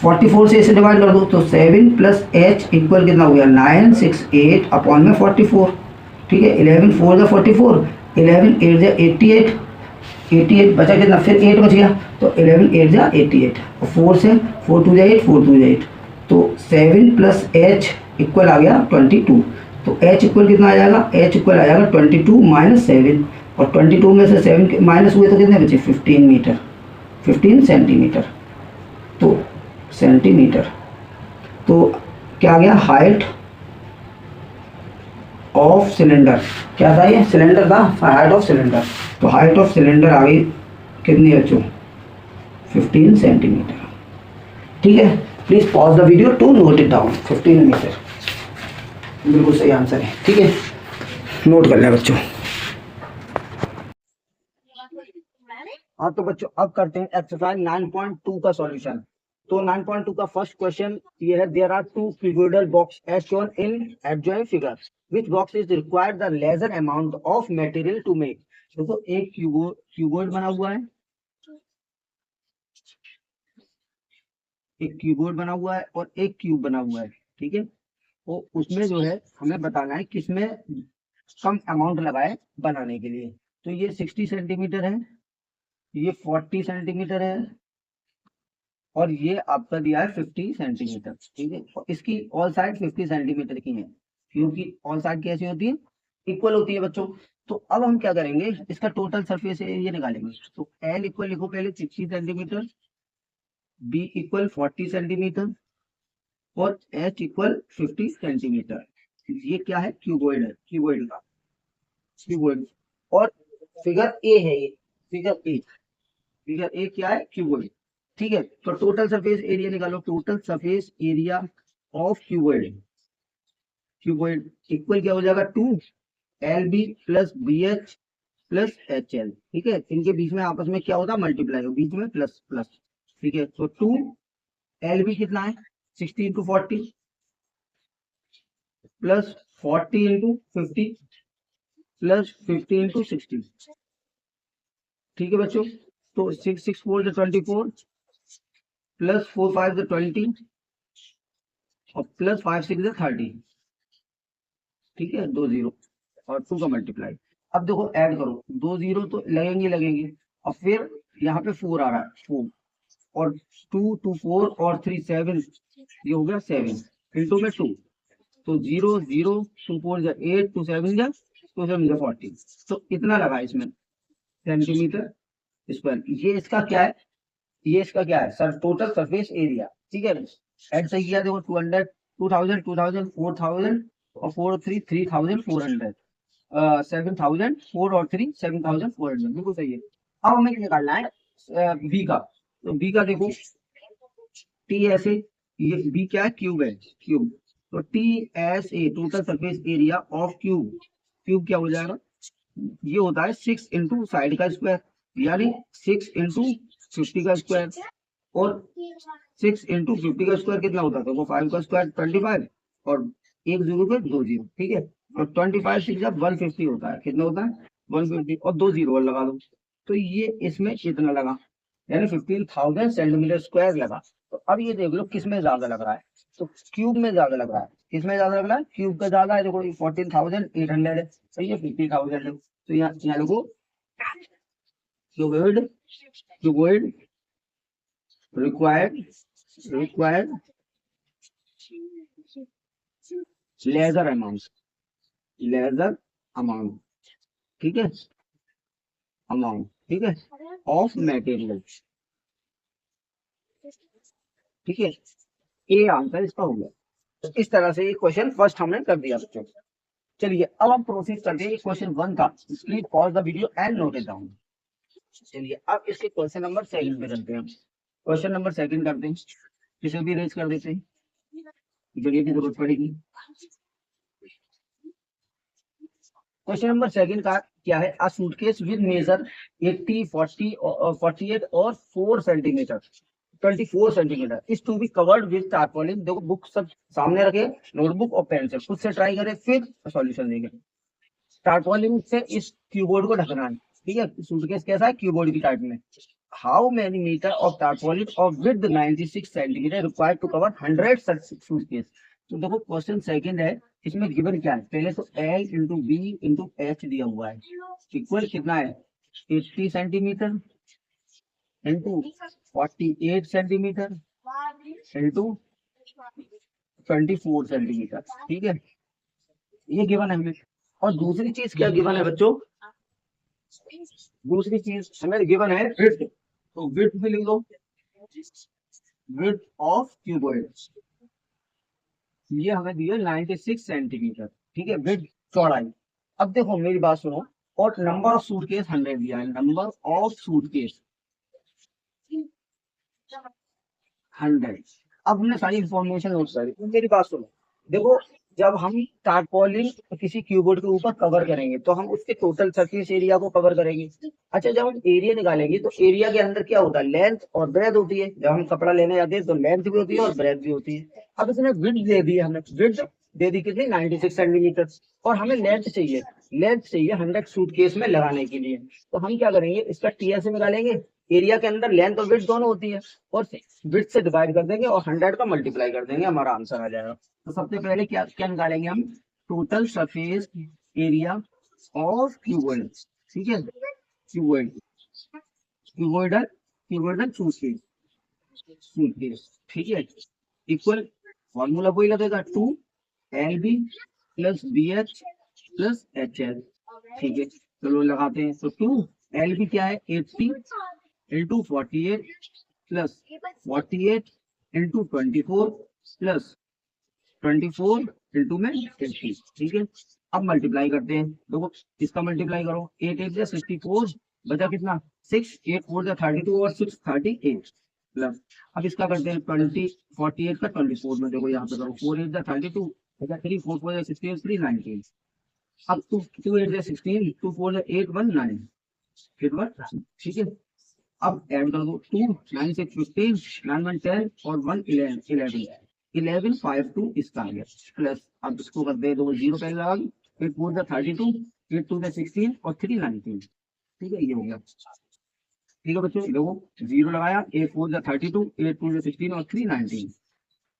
A: 44 से इसे डिवाइड कर दो, तो 7 प्लस एच इक्वल कितना हो गया 968 अपॉन में 44। ठीक है, 11 4 जा 44, 11 8 जा 88, 88 बचा कितना, फिर 8 बच गया, तो 11 8 जा 88 और 4 से 4 2 जा 8, 4 2 जा 8, तो 7 प्लस एच इक्वल आ गया 22। तो h इक्वल कितना आ जाएगा, h इक्वल आ जाएगा 22 माइनस 7, और 22 में से 7 माइनस हुए तो कितने बचे 15 मीटर, 15 सेंटीमीटर, तो सेंटीमीटर, तो क्या आ गया हाइट ऑफ सिलेंडर, क्या था ये सिलेंडर था, हाइट ऑफ सिलेंडर, तो हाइट ऑफ सिलेंडर आ गई कितनी बच्चों 15 सेंटीमीटर। ठीक है, please pause the video to note it down, 15 metre बिल्कुल सही आंसर है। ठीक है, नोट कर लें बच्चों। हाँ तो बच्चों अब करते हैं एक्सरसाइज 9.2 का सॉल्यूशन। तो 9.2 का फर्स्ट क्वेश्चन ये है, there are 2 cuboidal box as shown in adjoint figure, which box is required the lesser amount of material to make. देखो एक क्यूबोइड बना हुआ है, एक क्यूबोइड बना हुआ है और एक क्यूब बना हुआ है। ठीक है, तो उसमें जो है हमें बताना है किसमें कम अमाउंट लगा है बनाने के लिए। तो ये 60 सेंटीमीटर है, ये 40 सेंटीमीटर है और ये आपका दिया है 50 सेंटीमीटर। ठीक है, और इसकी ऑल साइड 50 सेंटीमीटर की है, क्योंकि ऑल साइड कैसी होती है, इक्वल होती है बच्चों। तो अब हम क्या करेंगे, इसका टोटल सरफेस एरिया निकालेंगे। तो एल इक्वल लिखो पहले 60 सेंटीमीटर, बी इक्वल 40 सेंटीमीटर और एच इक्वल 50 सेंटीमीटर। ये क्या है, क्यूबॉइड है, क्यूबॉइड का क्यूबॉइड। और फिगर ए है, ये फिगर ए, फिगर ए क्या है, क्यूबॉइड। ठीक है, तो टोटल सरफेस एरिया निकालो, total surface area of cuboid, cuboid equal क्या हो जाएगा 2 L B plus B H plus H L. ठीक है, इनके बीच में आपस में क्या होता है, मल्टीप्लाई हो, बीच में प्लस प्लस। ठीक है, तो 2 एल बी कितना है 60 into 40 plus 40 into 50 plus 50 into 60। ठीक है बच्चों, तो 6 6 4 24 प्लस 4 5 20 और प्लस 5 6 30। ठीक है, 2 0 और 2 का मल्टीप्लाई। अब देखो ऐड करो, 2 0 तो लगेंगे लगेंगे, और फिर यहाँ पे 4 आ रहा है, 4 और 2 2 4 और 3 7, ये हो गया 7 इंटू में 2, तो 0 0 2 4 जा 8 2 7 जा 2 7 जा 40। तो इतना लगा इसमें सेंटीमीटर स्क्वायर। ये इसका क्या है, ये इसका क्या है सर, टोटल सरफेस एरिया। ठीक है, ऐड सही किया, देखो 200 2000 2000 4000 और 4 3 3400, 7000 4 और 3 7400, बिल्कुल सही है। अब हमें निकालना है बी का। तो बी का देखो टी एस ए, ये बी क्या है, क्यूब है, क्यूब। तो T S A total surface area of cube, cube क्या हो जाएगा, ये होता है 6 इंटू साइड का स्क्वायर, यानी 6 इंटू 50 का स्क्वायर, और 6 इंटू 50 का स्क्वायर कितना होता है, वो 5 का स्क्वायर 25 और एक जीरो पे 2 जीरो। ठीक है, और 25 6 जब 150 होता है, कितना होता है 150 और 2 जीरो और लगा दो, तो ये इसमें इतना लगा, यानी 15,000 सेंटीमीटर स्क्वायर लगा। तो अब ये देख लो किसमें ज्यादा लग रहा है, तो क्यूब में ज्यादा लग रहा है, किसमें ज्यादा लग रहा है, क्यूब का ज्यादा है। देखो 14,800 है, सही है, 50,000 है, तो यहाँ यहाँ लोगों cuboid cuboid required required lesser amount lesser amount, ठीक है, अमाउंट, ठीक है, ऑफ मटेरियल, ठीक है, ये आंसर इसका हो गया। तो इस तरह से ये क्वेश्चन फर्स्ट हमने कर दिया बच्चों। चलिए अब हम प्रोसीड करते हैं क्वेश्चन 1 का। Please pause the video and note it down. चलिए अब इसके क्वेश्चन नंबर 2 पे करते हैं। क्वेश्चन नंबर 2 करते हैं, इसे भी रेज कर देते हैं, जगह की जरूरत पड़ेगी। क्वेश्चन नंबर 2 का क्या है? अ सूटकेस विद मेजर 80, 40, 48 और 4 centimetre, 24 centimetre is to be covered with tarpaulin. देखो बुक सब सामने रखे, नोटबुक और पेन से खुद से ट्राई करें, फिर सॉल्यूशन देंगे। टारपोलिन से इस कीबोर्ड को ढकना है, ठीक है। सूटकेस कैसा है? कीबोर्ड की टाइप में। How many metre of tarpaulin of with 96 centimetre required to cover 100 suitcase. तो देखो क्वेश्चन 2 है, इसमें गिवन क्या है? पहले तो L into B into H दिया हुआ है, इक्वल कितना है? 80 centimetre into 48 centimetre into 24 centimetre, ठीक है, ये गिवन है हमें। और दूसरी चीज क्या गिवन है बच्चों? दूसरी चीज हमें गिवन है विड्थ, तो विड्थ भी लिख लो, विड्थ ऑफ क्यूबॉइड, ये हमें दिया 96 सेंटीमीटर, ठीक है, विड्थ चौड़ाई। अब देखो मेरी बात सुनो, और नंबर ऑफ सूटकेस 100 दिया है, नंबर ऑफ सूटकेस 100। अब हमने सारी इंफॉर्मेशन नोट करी, मेरी बात सुनो। देखो जब हम टारपोलिन किसी क्यूबोर्ड के ऊपर कवर करेंगे तो हम उसके टोटल सरफेस एरिया को कवर करेंगे। अच्छा जब हम एरिया निकालेंगे तो एरिया के अंदर क्या होता है? लेंथ और ब्रेथ होती है। जब हम कपड़ा लेने जाते हैं तो लेंथ भी होती है और ब्रेथ भी होती है। अब इसने विड्थ दे दी, हमें विड्थ दे दी कितनी? 96 सेंटीमीटर, और हमें लेंथ चाहिए, लेंथ चाहिए 100 सूटकेस में लगाने के लिए। तो हम क्या करेंगे? इसका टीएस निकालेंगे, एरिया के अंदर लेंथ और विड्थ दोनों होती है, और विड्थ से डिवाइड कर देंगे और 100 का मल्टीप्लाई कर देंगे, हमारा आंसर आ जाएगा। तो सबसे पहले क्या क्या निकालेंगे हम? Total surface area of cuboid, ठीक है, क्यूबॉइड, क्यूबॉइडल क्यूबॉइडल सूटकेस, ठीक है, इक्वल फॉर्मूला वही लगेगा 2 LB plus BH plus HL, ठीक है। चलो लगाते हैं, तो 2 LB क्या है? 80 into 48 plus 48 into 24 plus 24 into में 50, ठीक है। अब मल्टीप्लाई करते हैं, देखो इसका मल्टीप्लाई करो, 8 8 जा 64, बचा कितना? 6, 8 4 जा 32 और 6 38 प्लस। अब इसका करते हैं 20 48 का 24 में, देखो यहाँ पे करो, 4 8 जा 32, बचा 3 4 4 जा 16 3 19। अब 2 2 8 जा 16, 2 4 जा 8 1 9, फिर 1, ठीक है। अब ऐड कर दो, 2 9 6 15 9 1 10 और 1 11 11 5 2 इसका आ गया प्लस। अब इसको कर दे दो, जीरो पहले लगा, 8 4 जा 32, 8 2 जा 16 और 3 19, ठीक है, ये हो गया, ठीक है बच्चों। देखो जीरो लगाया, 8 4 जा 32, 8 2 जा 16 और 3 19।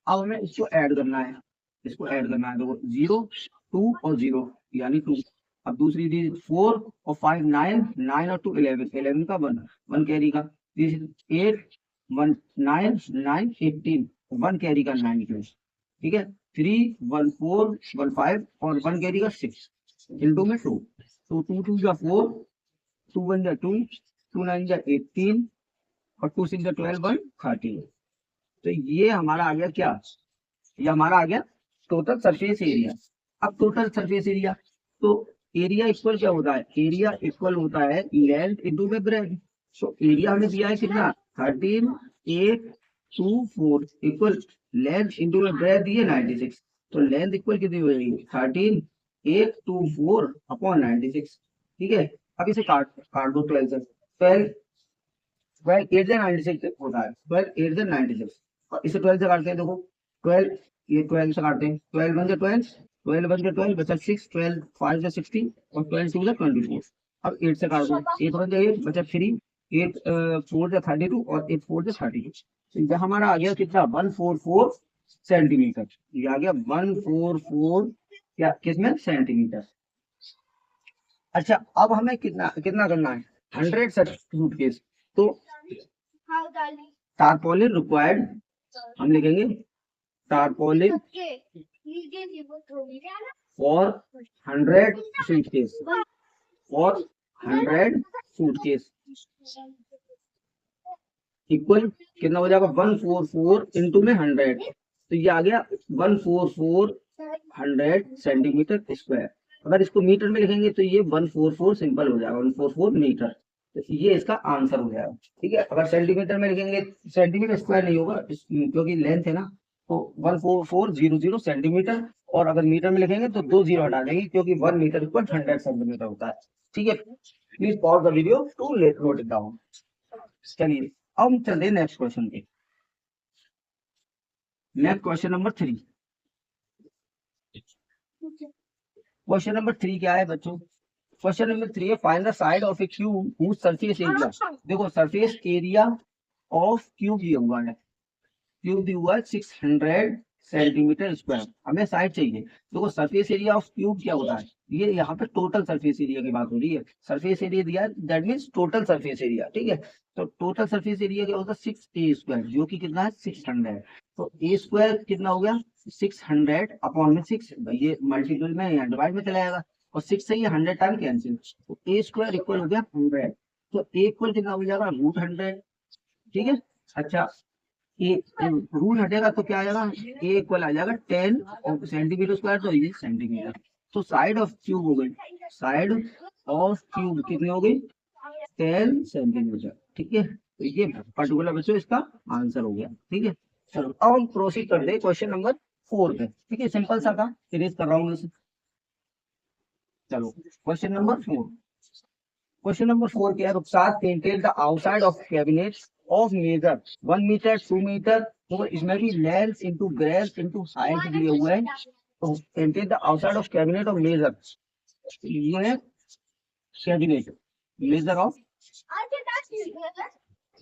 A: अब हमें इसको ऐड करना है, इसको ऐड करना है, देखो 0 2 और 0 यानी 2। अब दूसरी डिजिट 4 और 5 9, 9 और 2 11, 11 का 1 1 कैरी का, 8 1 9 9 18, 1 कैरी का 9, ठीक है, 3 1 4 1 5 और 1 कैरी का 6 इंटू में 2, तो 2 2 जा 4, 2 1 जा 2, 2 9 जा 18 और 2 6 जा 12 1 13। तो ये हमारा आ गया क्या? ये हमारा आ गया टोटल सरफेस एरिया। अब टोटल सरफेस एरिया, तो एरिया इक्वल क्या होता है? एरिया इक्वल होता है लेंथ इंटू में ब्रेथ। सो एरिया हमें दिया है कितना? 13 8 2 4 इक्वल लेंथ इंटू में ब्रेथ दिए 96, तो लेंथ इक्वल कितनी हो जाएगी? 13 8 2 4 अपॉन 96, ठीक है। अब इसे काट काट दो 12 से, 12 12 8 से 96 होता है, 12 8 से 96, और इसे 12 से काटते हैं, देखो 12, ये 12 से काटते हैं, 12 1 से 12, 12 1 से 12 बचा 6, 12 5 से 16 और 12 2 से 24। अब 8 से काट दो, 8 1 से 8 बचा 3, 8 4 से 32 और 8 4 से 32। तो ये हमारा आ गया कितना? 144 सेंटीमीटर, ये आ गया 144 क्या किसमें? सेंटीमीटर। अच्छा अब हमें कितना कितना करना है? 100 सूटकेस, तो टारपोलिन रिक्वायर्ड, हम लिखेंगे टारपोलिन फॉर 100 सूटकेस, और 100 सूटकेस इक्वल कितना हो जाएगा 144 इंटू में 100, तो ये आ गया 144 सेंटीमीटर स्क्वायर। अगर इसको मीटर में लिखेंगे तो ये 144 सिंपल हो जाएगा, 144 मीटर, तो ये इसका आंसर हो जाएगा। ठीक है, अगर सेंटीमीटर में लिखेंगे, सेंटीमीटर स्क्वायर नहीं होगा क्योंकि लेंथ है ना, तो 14400 सेंटीमीटर, और अगर मीटर में लिखेंगे तो 2 जीरो हटा देंगे क्योंकि 1 मीटर इक्वल 100 सेंटीमीटर होता है। ठीक है, please pause the video to note it down. चलिए अब हम चलते हैं नेक्स्ट क्वेश्चन पे। Next question number 3। Question number 3 क्या है बच्चों? क्वेश्चन नंबर 3 है find the side of a cube whose surface area. देखो सरफेस एरिया ऑफ क्यूब दिया हुआ है, क्यूब दिया हुआ है 600 सेंटीमीटर स्क्वायर, हमें साइड चाहिए। देखो सरफेस एरिया ऑफ क्यूब क्या होता है, ये यहाँ पे टोटल सरफेस एरिया की बात हो रही है। सरफेस एरिया दिया है, that means total surface area. ठीक है, तो टोटल सरफेस एरिया क्या होता है 6a स्क्वायर, जो कि कितना है 600। तो a स्क्वायर कितना हो गया 600 अपॉन में 6, ये मल्टीपल में या डिवाइड में चला जाएगा, और 6 से ये 100 टाइम कैंसिल, तो a स्क्वायर इक्वल हो गया 100। तो a इक्वल कितना हो जाएगा √100। ठीक है, अच्छा ए रूट हटेगा तो क्या आ जाएगा, ए इक्वल आ जाएगा 10 सेंटीमीटर स्क्वायर, तो ये सेंटीमीटर। तो साइड ऑफ क्यूब हो गई, साइड ऑफ क्यूब कितनी हो गई 10 सेंटीमीटर। ठीक है, तो ये पर्टिकुलर बच्चों इसका आंसर हो गया। ठीक है, चलो अब हम प्रोसीड करते हैं क्वेश्चन नंबर 4 पे। ठीक है, सिंपल सा था, इरेज कर रहा हूँ इसे। चलो क्वेश्चन नंबर 4। क्वेश्चन नंबर 4 क्या है, Rukhsat painted the outside of cabinet of measure 1 metre 2 metre, तो इसमें भी length into breadth into height दिए हुए हैं। तो painted the outside of cabinet of measure, ये है cabinet, measure of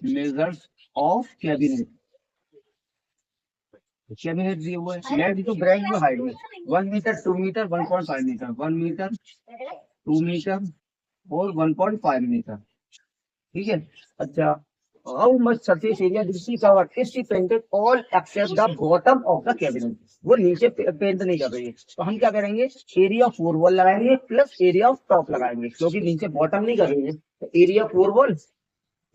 A: measures of cabinet, cabinet दिए हुए हैं, length into breadth into height में 1 metre 2 metre 1.5 metre, 1 metre 2 metre और 1.5 मीटर। ठीक है, अच्छा how much surface area this is cover is painted all except the bottom of the cabinet, वो नीचे पेंट नहीं कर रही है, तो हम क्या करेंगे एरिया 4 वॉल लगाएंगे प्लस एरिया ऑफ टॉप लगाएंगे, क्योंकि नीचे बॉटम नहीं कर रही है, तो area 4 wall,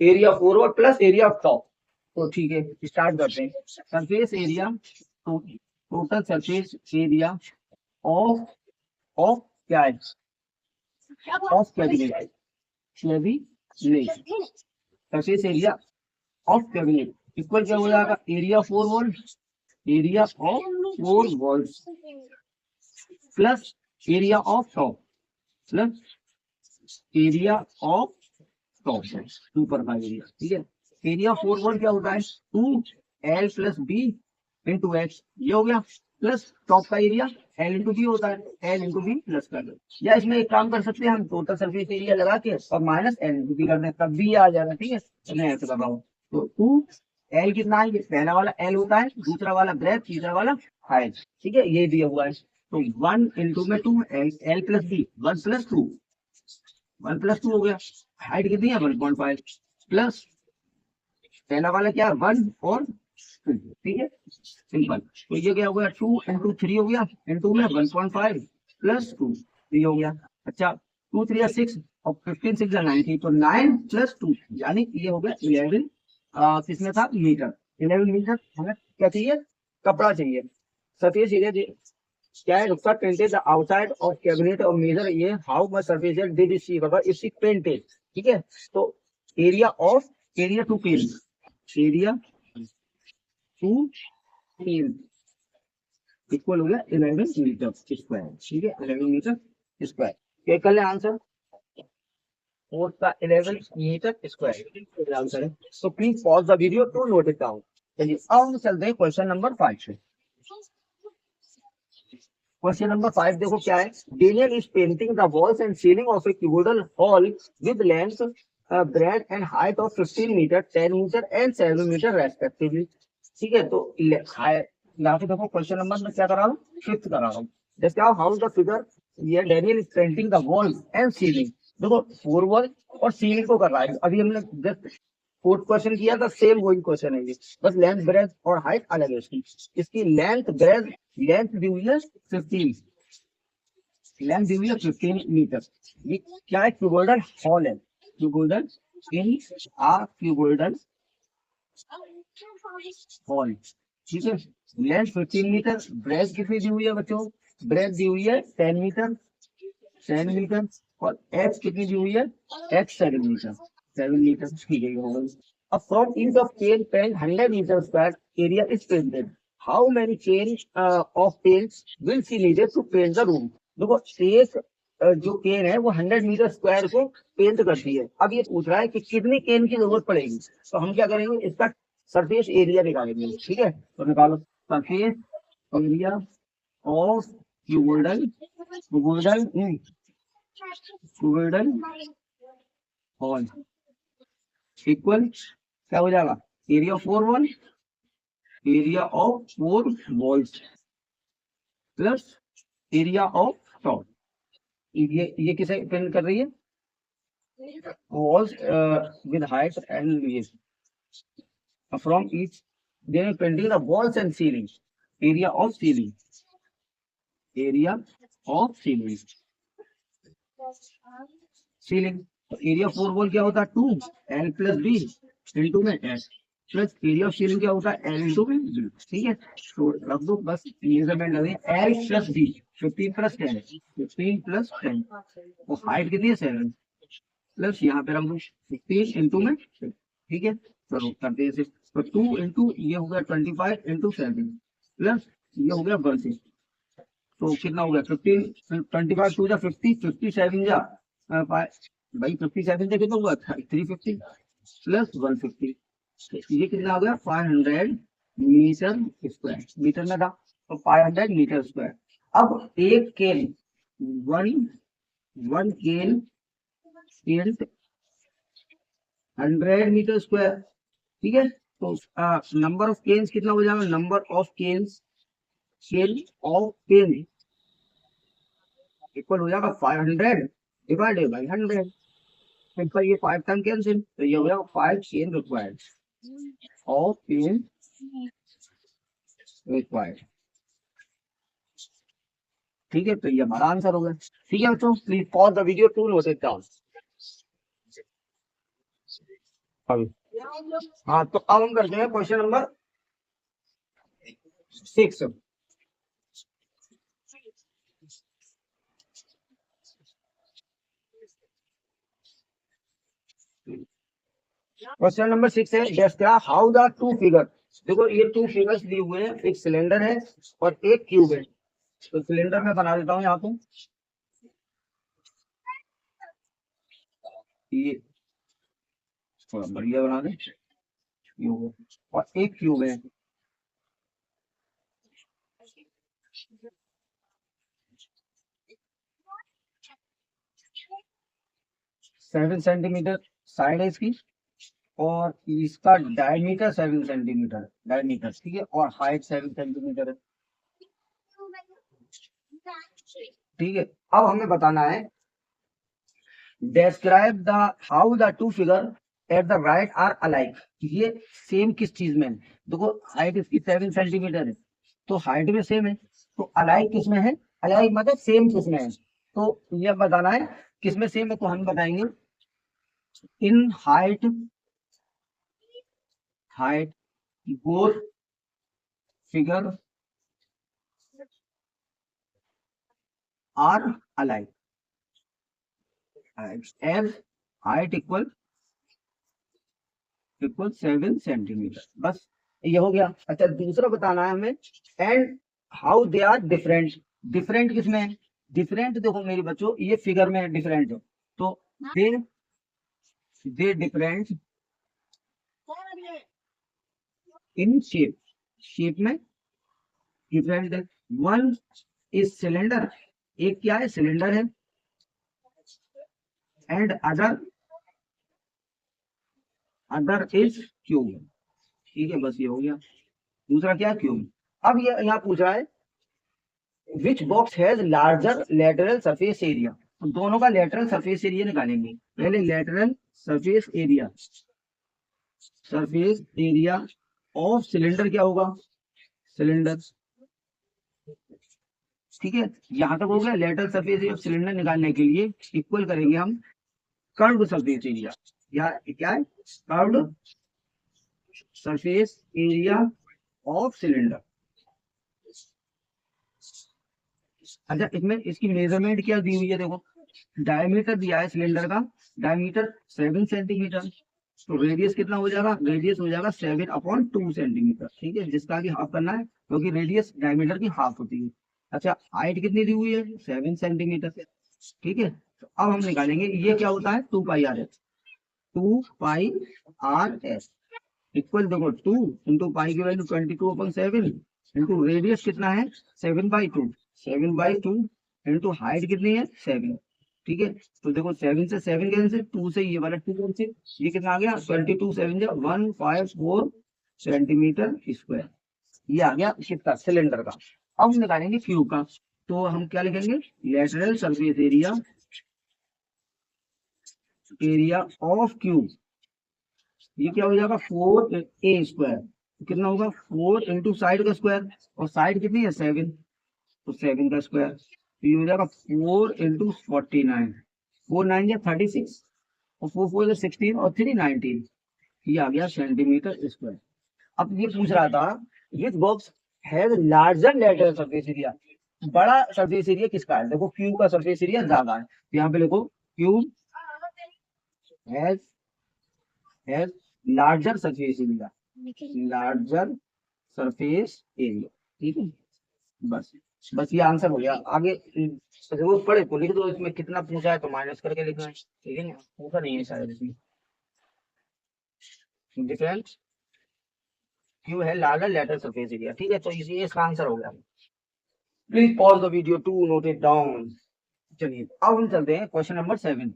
A: area 4 wall plus area of top. तो ठीक है स्टार्ट करते हैं। Surface area, total surface area of of क्या है, of cabinet, surface area of cabinet equal क्या हो जाएगा area 4 wall, area of 4 walls plus area of top, plus area of top ऊपर का एरिया। ठीक है, एरिया 4 वॉल क्या होता है 2l plus b into x, ये हो गया, प्लस टॉप का एरिया l इंटू बी होता है, l इंटू बी प्लस कर दो, या इसमें एक काम कर सकते हैं हम टोटल सरफेस एरिया लगा के और माइनस l इंटू बी कर दें, तब b आ जाएगा। ठीक है, तो मैं ऐसे कर रहा हूँ, तो 2l कितना है, पहला वाला l होता है, दूसरा वाला ब्रेथ, तीसरा वाला हाइट। ठीक है, ये दिया हुआ है, तो 1 इंटू में 2 l plus B 1 plus 2, 1 plus 2 हो गया, हाइट कितनी है 1.5 प्लस पहला वाला क्या 1 और 2। ठीक है, सिंपल, तो ये क्या हो गया 2 इंटू 3 हो गया, इंटू में 1.5 प्लस 2, ये हो गया। अच्छा 2 3 6 और 15 6 19, तो 9 प्लस 2 यानी ये हो गया 11, किसमें था मीटर, 11 मीटर। हमें क्या चाहिए, कपड़ा चाहिए। सरफेस एरिया क्या है, Rukhsat painted the outside of cabinet और मेजर, ये how much surface area did she cover if she painted. ठीक है, तो area of, area to paint, area to paint equal हो गया 11 मीटर स्क्वायर। ठीक है, 11 मीटर स्क्वायर, क्या कर ले आंसर 4 का 11 मीटर स्क्वायर आंसर है। तो please pause the video to note it down. चलिए अब हम चलते हैं क्वेश्चन नंबर 5 पे। क्वेश्चन नंबर 5 देखो क्या है, Daniel is painting the walls and ceiling of a cubical hall with length breadth and height of 15 metre 10 metre and 7 metre respectively. ठीक है, तो यहाँ पे देखो क्वेश्चन नंबर में क्या करा रहा हूँ, 5th करा रहा हूँ। जैसे हाउ द फिगर, ये Daniel is painting the wall and ceiling, देखो 4 वॉल और सीलिंग को कर रहा है, अभी हमने जस्ट फोर्थ क्वेश्चन किया था, सेम वही क्वेश्चन है ये, बस लेंथ ब्रेथ और हाइट अलग है इसकी। इसकी लेंथ ब्रेथ, लेंथ दी हुई है 15, लेंथ दी हुई है 15 मीटर। ये क्या है, क्यूबोइडल हॉल है, क्यूबोइडल इन आ क्यूबोइडल हॉल, ठीक है। लेंथ 15 मीटर, ब्रेथ कितनी दी हुई है बच्चों, ब्रेथ दी हुई है 10 मीटर, 10 मीटर, और एच कितनी दी हुई है, एच 7 मीटर, 7 मीटर, ठीक है, ये हो गई। अब from each of can paint 100 metre square area is painted, how many can of paint will see needed to paint the room. देखो एक जो केन है वो 100 मीटर स्क्वायर को पेंट करती है। अब ये पूछ रहा है कि कितनी केन की जरूरत पड़ेगी, तो हम क्या करेंगे, इसका सरफेस एरिया निकालेंगे, ठीक है। तो निकालो surface area of cuboidal, cuboidal cuboidal hall equal क्या हो जाएगा, area of 4 wall, area of 4 walls plus area of top. ये किसे प्रिंट कर रही है, walls with height and from each, then painting the walls and ceiling, area of ceiling, area of ceiling, ceiling. तो area 4 wall क्या होता है, 2 L plus B into में S, plus area of ceiling क्या होता है, एल इंटू में B, ठीक है। तो रख दो बस, मेजरमेंट लगे L plus B, 15 plus 10, 15 plus 10, तो हाइट कितनी है 7, प्लस यहाँ पे रख दो 15 इंटू में 6, ठीक है। चलो करते हैं इसे, तो 2 इंटू ये हो गया 25 इंटू 7 प्लस ये हो गया 1, तो कितना हो गया 15, 25 टू जा 50, 57 जा भाई 57 से कितना हुआ 350 प्लस 150, ये कितना हो गया 500 मीटर स्क्वायर, मीटर में था तो 500 मीटर स्क्वायर। अब एक can, one can paint 100 metre square, ठीक है। तो नंबर ऑफ केन्स कितना हो जाएगा, number of cans, can of paint equal हो जाएगा 500 डिवाइडेड बाई 100, फिर ये 5 टर्म कैंसिल, तो ये हो जाएगा 5 चेन रिक्वायर्ड ऑफ पेन रिक्वायर्ड, ठीक है। तो ये हमारा आंसर होगा, ठीक है बच्चों। Please pause the video to note it down. हाँ, तो अब हम करते हैं क्वेश्चन नंबर 6। क्वेश्चन नंबर 6 है, describe how the two figure, देखो ये 2 फिगर्स दिए हुए हैं, एक सिलेंडर है और एक क्यूब है। तो सिलेंडर में बना देता हूँ यहाँ पे, ये थोड़ा बढ़िया बना दे, और एक क्यूब है, सेवन सेंटीमीटर साइड है इसकी, और इसका डायमीटर 7 सेंटीमीटर डायमीटर, ठीक है, और हाइट 7 सेंटीमीटर है, ठीक है। अब हमें बताना है describe the how the two figure at the right are alike, ये सेम किस चीज में है, देखो हाइट इसकी 7 सेंटीमीटर है, तो हाइट में सेम है, तो अलाइक किस में है, अलाइक मतलब सेम किस में है, तो ये बताना है किस में सेम है, तो हम बताएंगे in height, height both figure are alike, and height equal 7 centimeter, बस ये हो गया। अच्छा दूसरा बताना है हमें, and how they are different, different किसमें है, डिफरेंट देखो मेरे बच्चों ये फिगर में है डिफरेंट, तो they different in shape, shape में डिफरेंट है। वन इज सिलेंडर, एक क्या है सिलेंडर है, एंड अदर इज क्यूब, ठीक है, बस ये हो गया। दूसरा क्या क्यूब। अब ये यहाँ पूछ रहा है which box has larger lateral surface area, तो दोनों का लेटरल सरफेस एरिया निकालेंगे। पहले lateral surface area of cylinder क्या होगा, सिलेंडर, ठीक है। यहां तक हो गया। Lateral surface area of cylinder निकालने के लिए इक्वल करेंगे हम कर्व्ड सरफेस एरिया, या क्या है, curved surface area of cylinder. अच्छा, इसमें इसकी मेजरमेंट क्या दी हुई है, देखो डायमीटर दिया है सिलेंडर का, डायमीटर 7 सेंटीमीटर, तो रेडियस कितना हो जाएगा, रेडियस हो जाएगा 7/2 सेंटीमीटर, ठीक है, जिसका कि हाफ करना है क्योंकि रेडियस डायमीटर की हाफ होती है। अच्छा, हाइट कितनी दी हुई है, 7 सेंटीमीटर, ठीक है। तो अब हम निकालेंगे ये क्या होता है, 2πr/s, 2πr/s इक्वल, देखो 2 इंटू पाई की वैल्यू 22/7 इंटू रेडियस कितना है 7/2, 7/2 इंटू हाइट कितनी है 7, ठीक है। तो देखो 7 से 7 कैंसिल, 2 से ये वाला 2 कैंसिल, ये कितना आ गया 22 7 जा 154 सेंटीमीटर स्क्वायर, ये आ गया कितना सिलेंडर का। अब हम निकालेंगे क्यूब का, तो हम क्या लिखेंगे, lateral surface area of cube, ये क्या हो जाएगा 4a², कितना होगा 4 इंटू साइड का स्क्वायर, और साइड कितनी है 7, तो 7 का स्क्वायर, तो ये हो जाएगा 4 इंटू 49, 4 9 या 36, और 4 4 16 और 3 19, ये आ गया सेंटीमीटर स्क्वायर। अब ये पूछ रहा था which box has larger lateral surface area, बड़ा सरफेस एरिया किसका है, देखो क्यूब का सरफेस एरिया ज्यादा है, तो यहाँ पे लिखो cube has larger surface area, larger surface area, ठीक है। बस बस ये आंसर हो गया। आगे जरूरत पड़े तो लिख दो, इसमें कितना पूछा है तो माइनस करके लिखना है, ठीक है ना, पूछा नहीं है शायद इसमें। डिफरेंस क्यों है लार्जर लेटरल सरफेस एरिया, ठीक है, तो इसी इसका आंसर हो गया। Please pause the video to note it down. चलिए अब हम चलते हैं question number 7।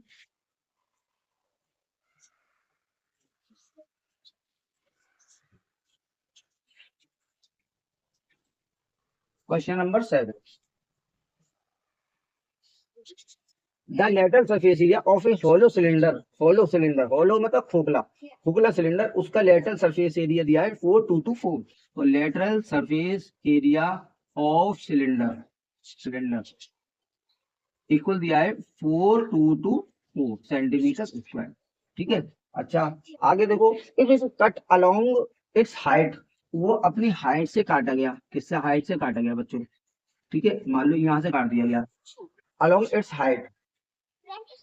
A: Question number 7, the lateral surface area of a hollow cylinder, hollow मतलब खोखला, खोखला सिलेंडर, उसका लेटरल सरफेस एरिया दिया है 4224, तो lateral surface area of cylinder equal दिया है 4224 सेंटीमीटर स्क्वायर, ठीक है। अच्छा, आगे देखो, if is cut along it's height, वो अपनी हाइट से काटा गया, किससे, हाइट से काटा गया बच्चों, ठीक है, मान लो यहाँ से काट दिया गया along its height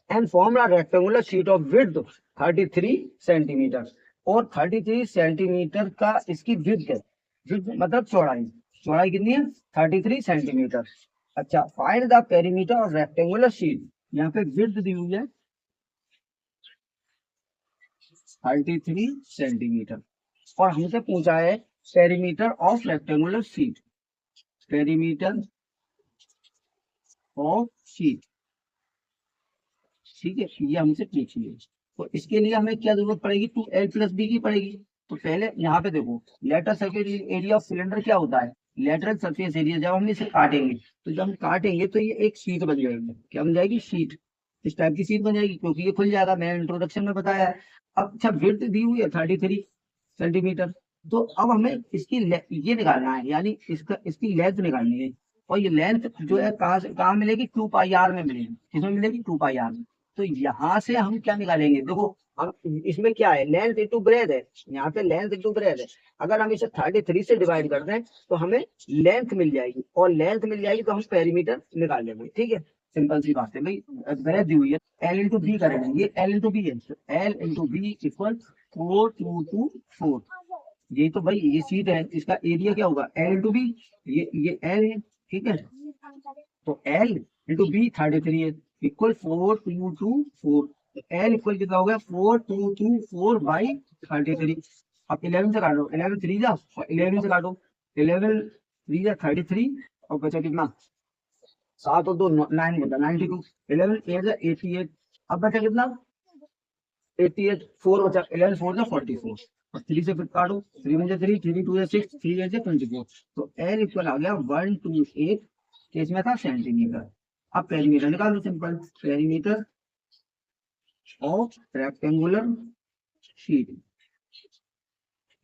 A: and formed a rectangular sheet of width 33 centimetre, और 33 सेंटीमीटर का इसकी विड्थ है, विड्थ मतलब चौड़ाई, चौड़ाई कितनी है 33 सेंटीमीटर। अच्छा, find the perimeter of rectangular sheet, यहाँ पे विड्थ दी हुई है 33 सेंटीमीटर, और हमसे पूछा है perimeter of rectangular sheet, perimeter of sheet, ठीक है, ये हमसे पूछिए। तो इसके लिए हमें क्या जरूरत पड़ेगी, 2l+b की पड़ेगी। तो पहले यहाँ पे देखो, lateral surface area of cylinder क्या होता है, लेटरल सरफेस एरिया, जब हम इसे काटेंगे तो जब हम काटेंगे तो ये एक शीट बन जाएगी, क्या बन जाएगी, शीट, इस टाइप की शीट बन जाएगी, क्योंकि ये खुल जाएगा, मैंने इंट्रोडक्शन में बताया है। अब अच्छा, विड्थ दी हुई है 33 सेंटीमीटर, तो अब हमें इसकी ये निकालना है, यानी इसकी लेंथ निकालनी है, और ये लेंथ जो है कहाँ मिलेगी, 2πr में मिलेगी, किसमें मिलेगी 2πr में। तो यहाँ से हम क्या निकालेंगे, देखो हम इसमें क्या है, लेंथ इंटू ब्रेथ है, यहाँ पे लेंथ इंटू ब्रेथ है, अगर हम इसे 33 से डिवाइड कर दें तो हमें लेंथ मिल जाएगी, और लेंथ मिल जाएगी तो हम पेरीमीटर निकाल लेंगे, ठीक है, सिंपल सी बात है भाई। ब्रेथ दी हुई है, एल इंटू बी करेंगे, ये एल इंटू बी है, एल इंटू बी इक्वल 4224, ये तो भाई ये सीट है, इसका एरिया क्या होगा एल इंटू बी, ये एल है, ठीक है, तो एल इंटू बी 33 है इक्वल 4224, एल इक्वल कितना हो गया 4224/33। अब 11 से काटो, 11 3 जा, 11 से काटो, 11 3 जा 33, और बचा कितना 7 और 2 9 बचा 92, 11 8 जा 88, अब बचा कितना 88, 4 बचा, 11 4 जा 44, और 3 से फिर काटो, 3 1 जा 3, 3 2 जा 6, 3 8 जा 24, तो एल इक्वल आ गया 128, इसमें था सेंटीमीटर, अब पेरीमीटर निकाल दो, simple perimeter of rectangular sheet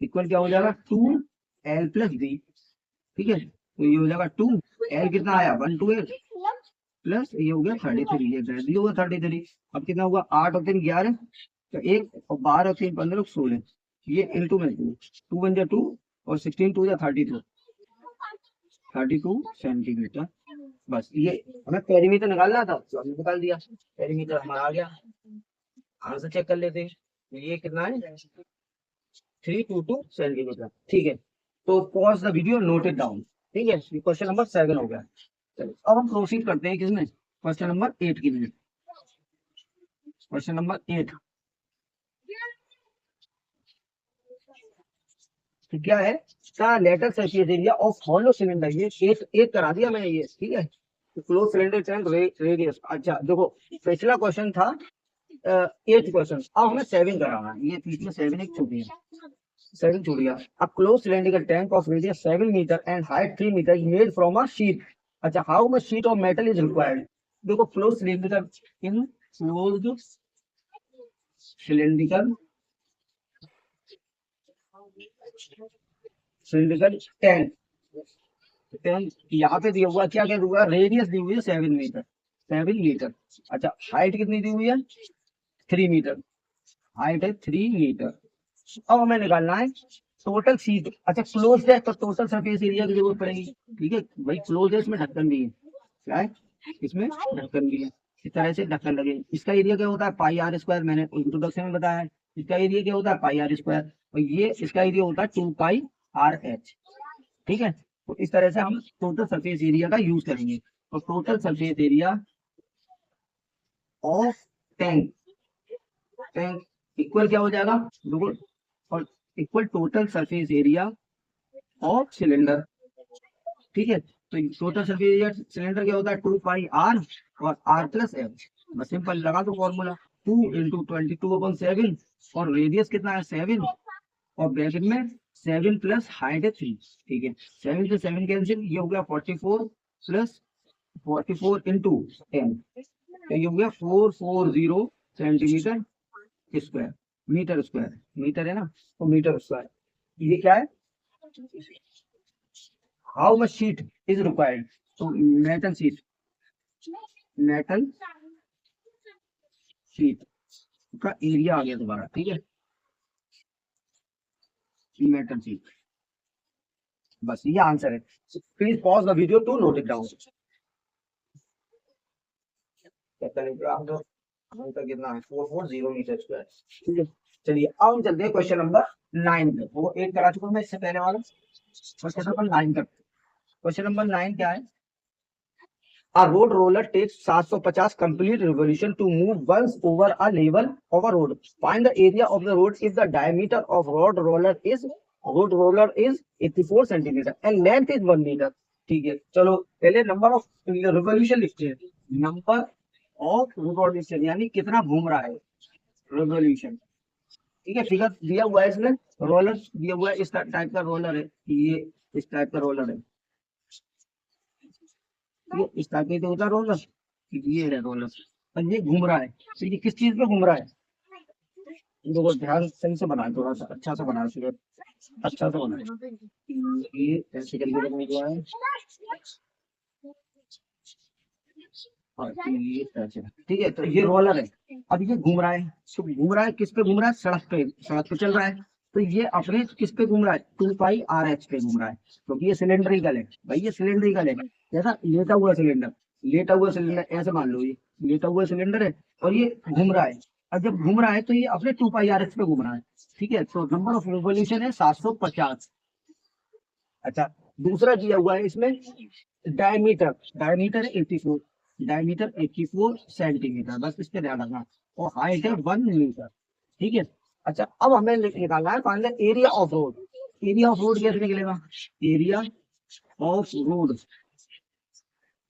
A: equal क्या हो जाएगा 2l+b। ठीक है, तो ये हो जाएगा 2l कितना आया 128 प्लस ये हो गया 33, ये भी होगा 33। अब कितना हुआ 8 और 3 11, तो 1 और 12 और 3 15 16, ये इंटू में 2 बन जा 2 और 16 2 जा 32 सेंटीमीटर। बस ये हमें पेरीमीटर निकालना था तो हमने निकाल दिया, पेरीमीटर हमारा आ गया। आंसर चेक कर लेते हैं, ये कितना है 322 सेंटीमीटर। ठीक है, तो pause the video, note it down. ठीक है, क्वेश्चन नंबर 7 हो गया। चलो अब हम प्रोसीड करते हैं किसमें, क्वेश्चन नंबर 8 के लिए। क्वेश्चन नंबर 8 तो क्या है, lateral surface area of hollow cylinder, ये एक करा दिया मैंने ये। ठीक है, क्लोज सिलेंडर टैंक रेडियस। अच्छा देखो, पिछला क्वेश्चन था 8 क्वेश्चन, अब हमें 7 कराना है। ये बीच में 7 एक छूट गया, 7 छूट गया। अब close cylindrical tank of radius 7 metre and height 3 metre made from a sheet. अच्छा, how much sheet of metal is required. देखो close cylindrical, in closed cylindrical cylindrical tank, यहाँ पे दिया हुआ क्या क्या हुआ, रेडियस दी हुई है 7 मीटर। अच्छा, हाइट कितनी दी हुई है 3 मीटर, हाइट है 3 मीटर। अब हमें निकालना है टोटल सीट। अच्छा क्लोज है तो टोटल सरफेस एरिया की जरूरत पड़ेगी। ठीक है भाई, क्लोज है, इसमें ढक्कन भी है, क्या है इसमें ढक्कन भी है, इस तरह से ढक्कन लगे। इसका एरिया क्या होता है पाई आर स्क्वायर, मैंने इंट्रोडक्शन में बताया है। इसका एरिया क्या होता है पाई आर स्क्वायर, और ये इसका एरिया होता है 2πr/h। ठीक है, तो इस तरह से हम टोटल सरफेस एरिया का यूज करेंगे। तो total surface area of tank, tank equal क्या हो जाएगा, बिल्कुल, और equal total surface area of cylinder. ठीक है, तो टोटल सरफेस एरिया सिलेंडर क्या होता है 2πr और r+h। बस सिंपल लगा दो फॉर्मूला, 2 × 22/7 और रेडियस कितना है 7 और ब्रैकेट में 7 प्लस हाइट है 3। ठीक है, 7 से 7 कैंसिल, ये हो गया 44 प्लस 44 इंटू 10, तो ये हो गया 440 centimeter square, meter square, meter है ना, तो मीटर स्क्वायर। ये क्या है, how much sheet is required, तो मेटल शीट, मेटल शीट का एरिया आ गया दोबारा। ठीक है, मेटल शीट, बस ये आंसर है। Please pause the video to note it down. कितना है 440 मीटर स्क्वायर। ठीक है, चलिए अब हम चलते हैं क्वेश्चन नंबर 9 पे। वो 8 करा चुका मैं इससे पहले वाला, क्वेश्चन नंबर 9 का। क्वेश्चन नंबर 9 क्या है, a road roller takes 750 complete revolution to move once over a level of a road. Find the area of the road if the diameter of road roller is 84 centimeter and length is 1 meter. ठीक है, चलो पहले number of revolution लिखते हैं। Number of revolution यानी कितना घूम रहा है, रिवोल्यूशन। ठीक है, फिगर दिया हुआ है इसमें, रोलर दिया हुआ है, इस टाइप का रोलर है, ये इस टाइप का रोलर है, ये इस टाइप का होता है रोलर, ये है रोलर, और ये घूम रहा है। तो ये किस चीज पे घूम रहा है, देखो ध्यान सही से बनाए, थोड़ा सा अच्छा से बनाए, फिगर अच्छा से बनाए। ये ऐसे करके घूम रहा है और ये ऐसे, ठीक है, तो ये रोलर है। अब ये घूम रहा है, तो घूम रहा है किस पे घूम रहा है, सड़क पे, सड़क पे चल रहा है। तो ये अपने किस पे घूम रहा है 2πr/h पे घूम रहा है, क्योंकि ये सिलेंड्रिकल है भाई, ये सिलेंड्रिकल है, जैसा लेटा हुआ सिलेंडर, लेटा हुआ सिलेंडर ऐसे मान लो, ये लेटा हुआ सिलेंडर है और ये घूम रहा है। और जब घूम रहा है तो ये अपने 2πr/h पे घूम रहा है। ठीक है, तो नंबर ऑफ रिवोल्यूशन है 750। अच्छा, दूसरा दिया हुआ है इसमें डायमीटर, डायमीटर है 84, डायमीटर 84 सेंटीमीटर, बस इस पे ध्यान रखना, और हाइट है 1 मीटर। ठीक है, अच्छा अब हमें निकालना है find the area of road. Area of road कैसे निकलेगा, area of road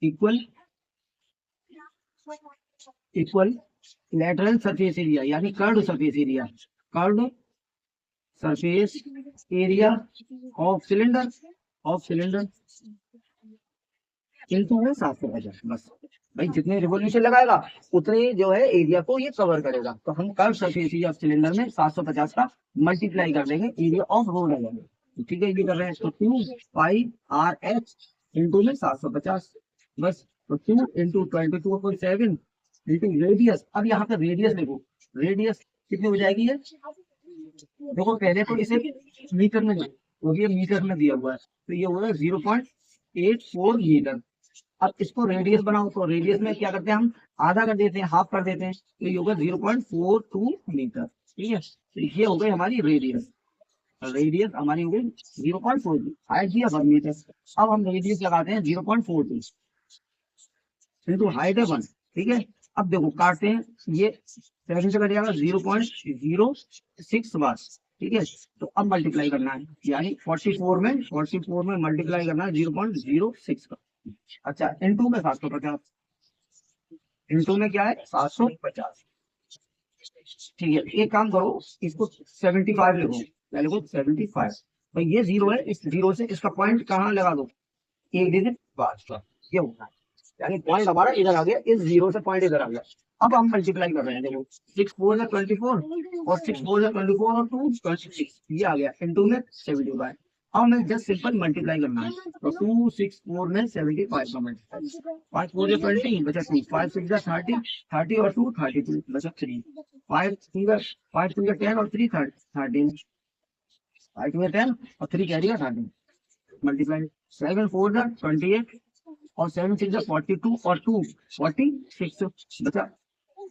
A: equal equal lateral surface area यानी curve surface area, curve surface area of cylinder, of cylinder into है 750, बस भाई जितने रिवोल्यूशन लगाएगा उतने जो है एरिया को ये कवर करेगा। तो हम curve surface area of cylinder में 750 का मल्टीप्लाई कर देंगे एरिया ऑफ रोड लगाएंगे। तो ठीक है, ये कर रहे हैं। तो 2 π/h इंटू में 750, बस। तो 2 इंटू 22/7 इंटू रेडियस। अब यहाँ पे रेडियस देखो, रेडियस कितनी हो जाएगी है, देखो पहले तो इसे मीटर में, तो ये मीटर में दिया हुआ है, तो ये होगा 0.84 मीटर। अब इसको रेडियस बनाओ, तो रेडियस में क्या करते हैं हम, आधा कर देते हैं, हाफ कर देते हैं, तो ये होगा 0.42 मीटर। ठीक है, तो ये हो गई हमारी रेडियस। रेडियस हमारी हो गई 0.42, हाइट दिया 1 मीटर। अब हम रेडियस लगाते हैं 0.42 इंटू हाइट है 1। ठीक है, अब देखो काटते हैं, ये 7 से कट जाएगा 0.06 बार। ठीक है, तो अब मल्टीप्लाई करना है, यानी 44 में मल्टीप्लाई करना है 0.06 का। अच्छा, इनटू में 750, इनटू में क्या है 750। ठीक है, एक काम करो, इसको 75 लिखो, क्या लिखो 75। तो ये 0 है, इस 0 से इसका पॉइंट कहाँ लगा दो, एक डिजिट बाद का, ये होगा, यानी पॉइंट हमारा इधर आ गया, इस 0 से पॉइंट इधर आ गया। अब हम मल्टीप्लाई कर रहे हैं, देखो 6 4 है 24 और 6 4 है 24 और 2 26, ये आ गया इनटू में 75। अब हमें जस्ट सिंपल मल्टीप्लाई करना है, तो 2 6 4 में 75 का मल्टीप्लाई, 5 4 है 20 बचा 2, 5 6 है 30, 30 और 2 32 बचा 3, 5 2 है 10 और 3 13, 5 2 है 10 और 3 कैरी का 13, मल्टीप्लाई 7 4 है 28 और 7 6 है 42 और 2 46 बचा,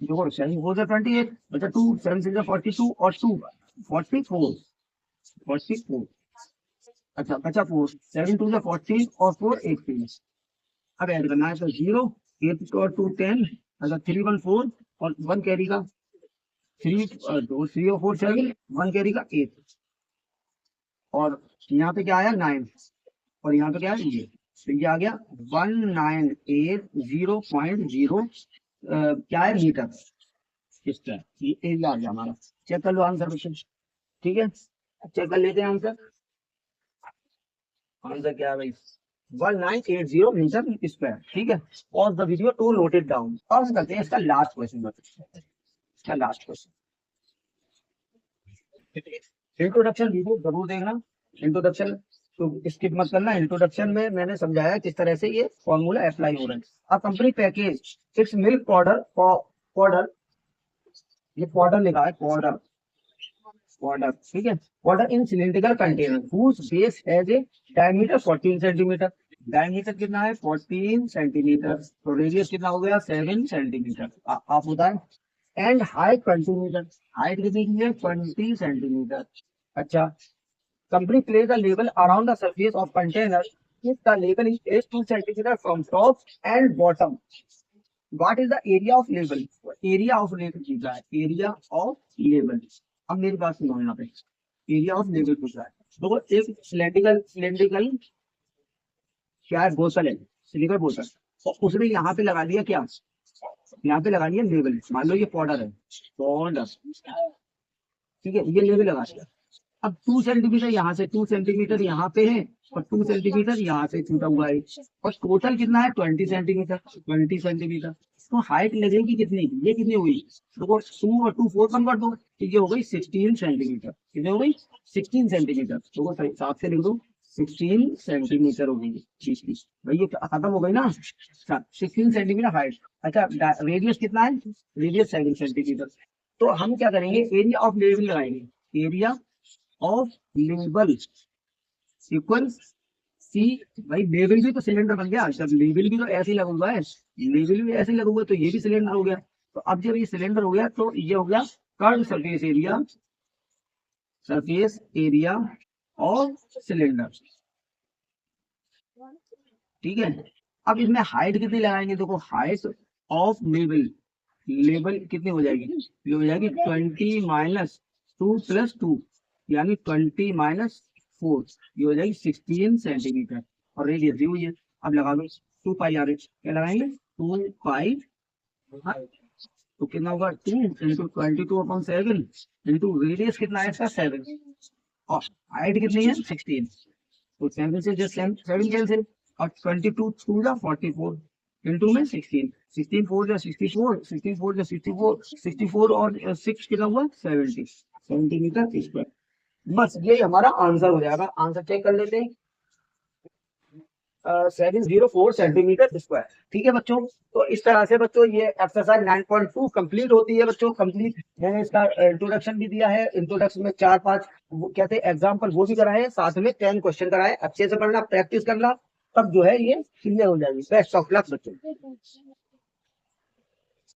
A: देखो 7 4 है 28 बचा 2, 7 6 है 42 और 2 44। अच्छा बचा 4, 7 2 है 14 और 4 18। अब ऐड करना है, तो 0 8 और 2 10, अच्छा 3 1 4 और 1 कैरी का 3 2 3 और 4 7, 1 कैरी का 8, और यहाँ पे क्या आया 9, और यहाँ पे क्या है ये, तो ये आ गया 1980.0 क्या है मीटर। इस तरह ये एरिया आ गया हमारा। चेक कर लो आंसर क्वेश्चन। ठीक है, चेक कर लेते हैं आंसर। आंसर क्या है भाई, 1980 मीटर स्क्वायर। ठीक है, और the video to note it down. और करते हैं इसका लास्ट क्वेश्चन, इसका लास्ट क्वेश्चन। इंट्रोडक्शन वीडियो जरूर देखना, इंट्रोडक्शन तो स्किप मत करना। इंट्रोडक्शन में मैंने समझाया किस तरह से ये फॉर्मूला अप्लाई हो रहा है। अब company package it's milk powder, powder, ये पाउडर लिखा है, पाउडर पाउडर, ठीक है, powder in cylindrical container whose base has a diameter 14 centimetre. Diameter कितना है 14 सेंटीमीटर, तो रेडियस कितना हो गया 7 सेंटीमीटर। आप बताएं। एंड हाइट 20 मीटर, हाइट कितनी की है 20 सेंटीमीटर। अच्छा, company place the label around the surface of container if the label is 2 centimeter from top and bottom. What is the area of label? Area of label पूछ रहा है, area of label. अब मेरी बात सुनो, यहाँ पे एरिया ऑफ लेबल पूछ रहा है। देखो एक सिलेंड्रिकल क्या है, बोतल है, सिलिकॉन बोतल, और उसने यहाँ पे लगा दिया क्या, यहाँ पे लगा दिया लेबल। मान लो ये पाउडर है, पाउडर, ठीक है, ये लेबल लगा दिया। अब 2 सेंटीमीटर यहाँ से, 2 सेंटीमीटर यहाँ पे है और 2 सेंटीमीटर यहाँ से छूटा हुआ है, और टोटल कितना है 20 सेंटीमीटर, 20 सेंटीमीटर। तो हाइट लगेगी कितनी, ये कितनी हुई, तो 2 और 2 4 कन्वर्ट दो, तो ये हो गई 16 सेंटीमीटर। कितनी हो गई 16 सेंटीमीटर, तो सही हिसाब से लिख दो 16 सेंटीमीटर हो गई। भाई ये खत्म हो गई ना, 16 सेंटीमीटर हाइट। अच्छा, रेडियस कितना है, रेडियस 7 सेंटीमीटर। तो हम क्या करेंगे, एरिया ऑफ लेबल लगाएंगे, area of label equal C. भाई लेबल भी तो सिलेंडर बन गया, जब लेबल भी तो ऐसे ही लगा हुआ है, लेबल भी ऐसे ही लगा हुआ है, तो ये भी सिलेंडर हो गया। तो अब जब ये सिलेंडर हो गया तो ये हो गया curve surface area, surface area of cylinder. ठीक है, अब इसमें हाइट कितनी लगाएंगे, देखो हाइट ऑफ लेबल, लेबल कितनी हो जाएगी, ये हो जाएगी 20 माइनस 2 प्लस 2, यानी 20 माइनस 4, ये हो जाएगी 16 सेंटीमीटर, और रेडियस दी हुई है। अब लगा लो 2 पाई आर, क्या लगाएंगे 2 पाई, तो कितना होगा 2 इंटू 22/7 इंटू रेडियस कितना है इसका 7, और हाइट कितनी है 16, तो 7 से जस्ट 7 कैंसिल, और 22 2 जा 44, इंटू में 16, 16 4 या 64, 16 4 या 64, 64 और 6 कितना हुआ 70, 70 मीटर स्क्वायर। बस ये हमारा आंसर हो जाएगा। आंसर चेक कर लेते हैं, 704 सेंटीमीटर स्क्वायर। ठीक है बच्चों, तो इस तरह से बच्चों ये एक्सरसाइज 9.2 कंप्लीट होती है बच्चों। कंप्लीट मैंने इसका इंट्रोडक्शन भी दिया है, इंट्रोडक्शन में 4-5 कहते हैं एग्जाम्पल वो भी कराए, साथ में 10 क्वेश्चन कराए। अच्छे से पढ़ना, प्रैक्टिस करना, तब जो है ये क्लियर हो जाएगी। बेस्ट ऑफ लक बच्चों।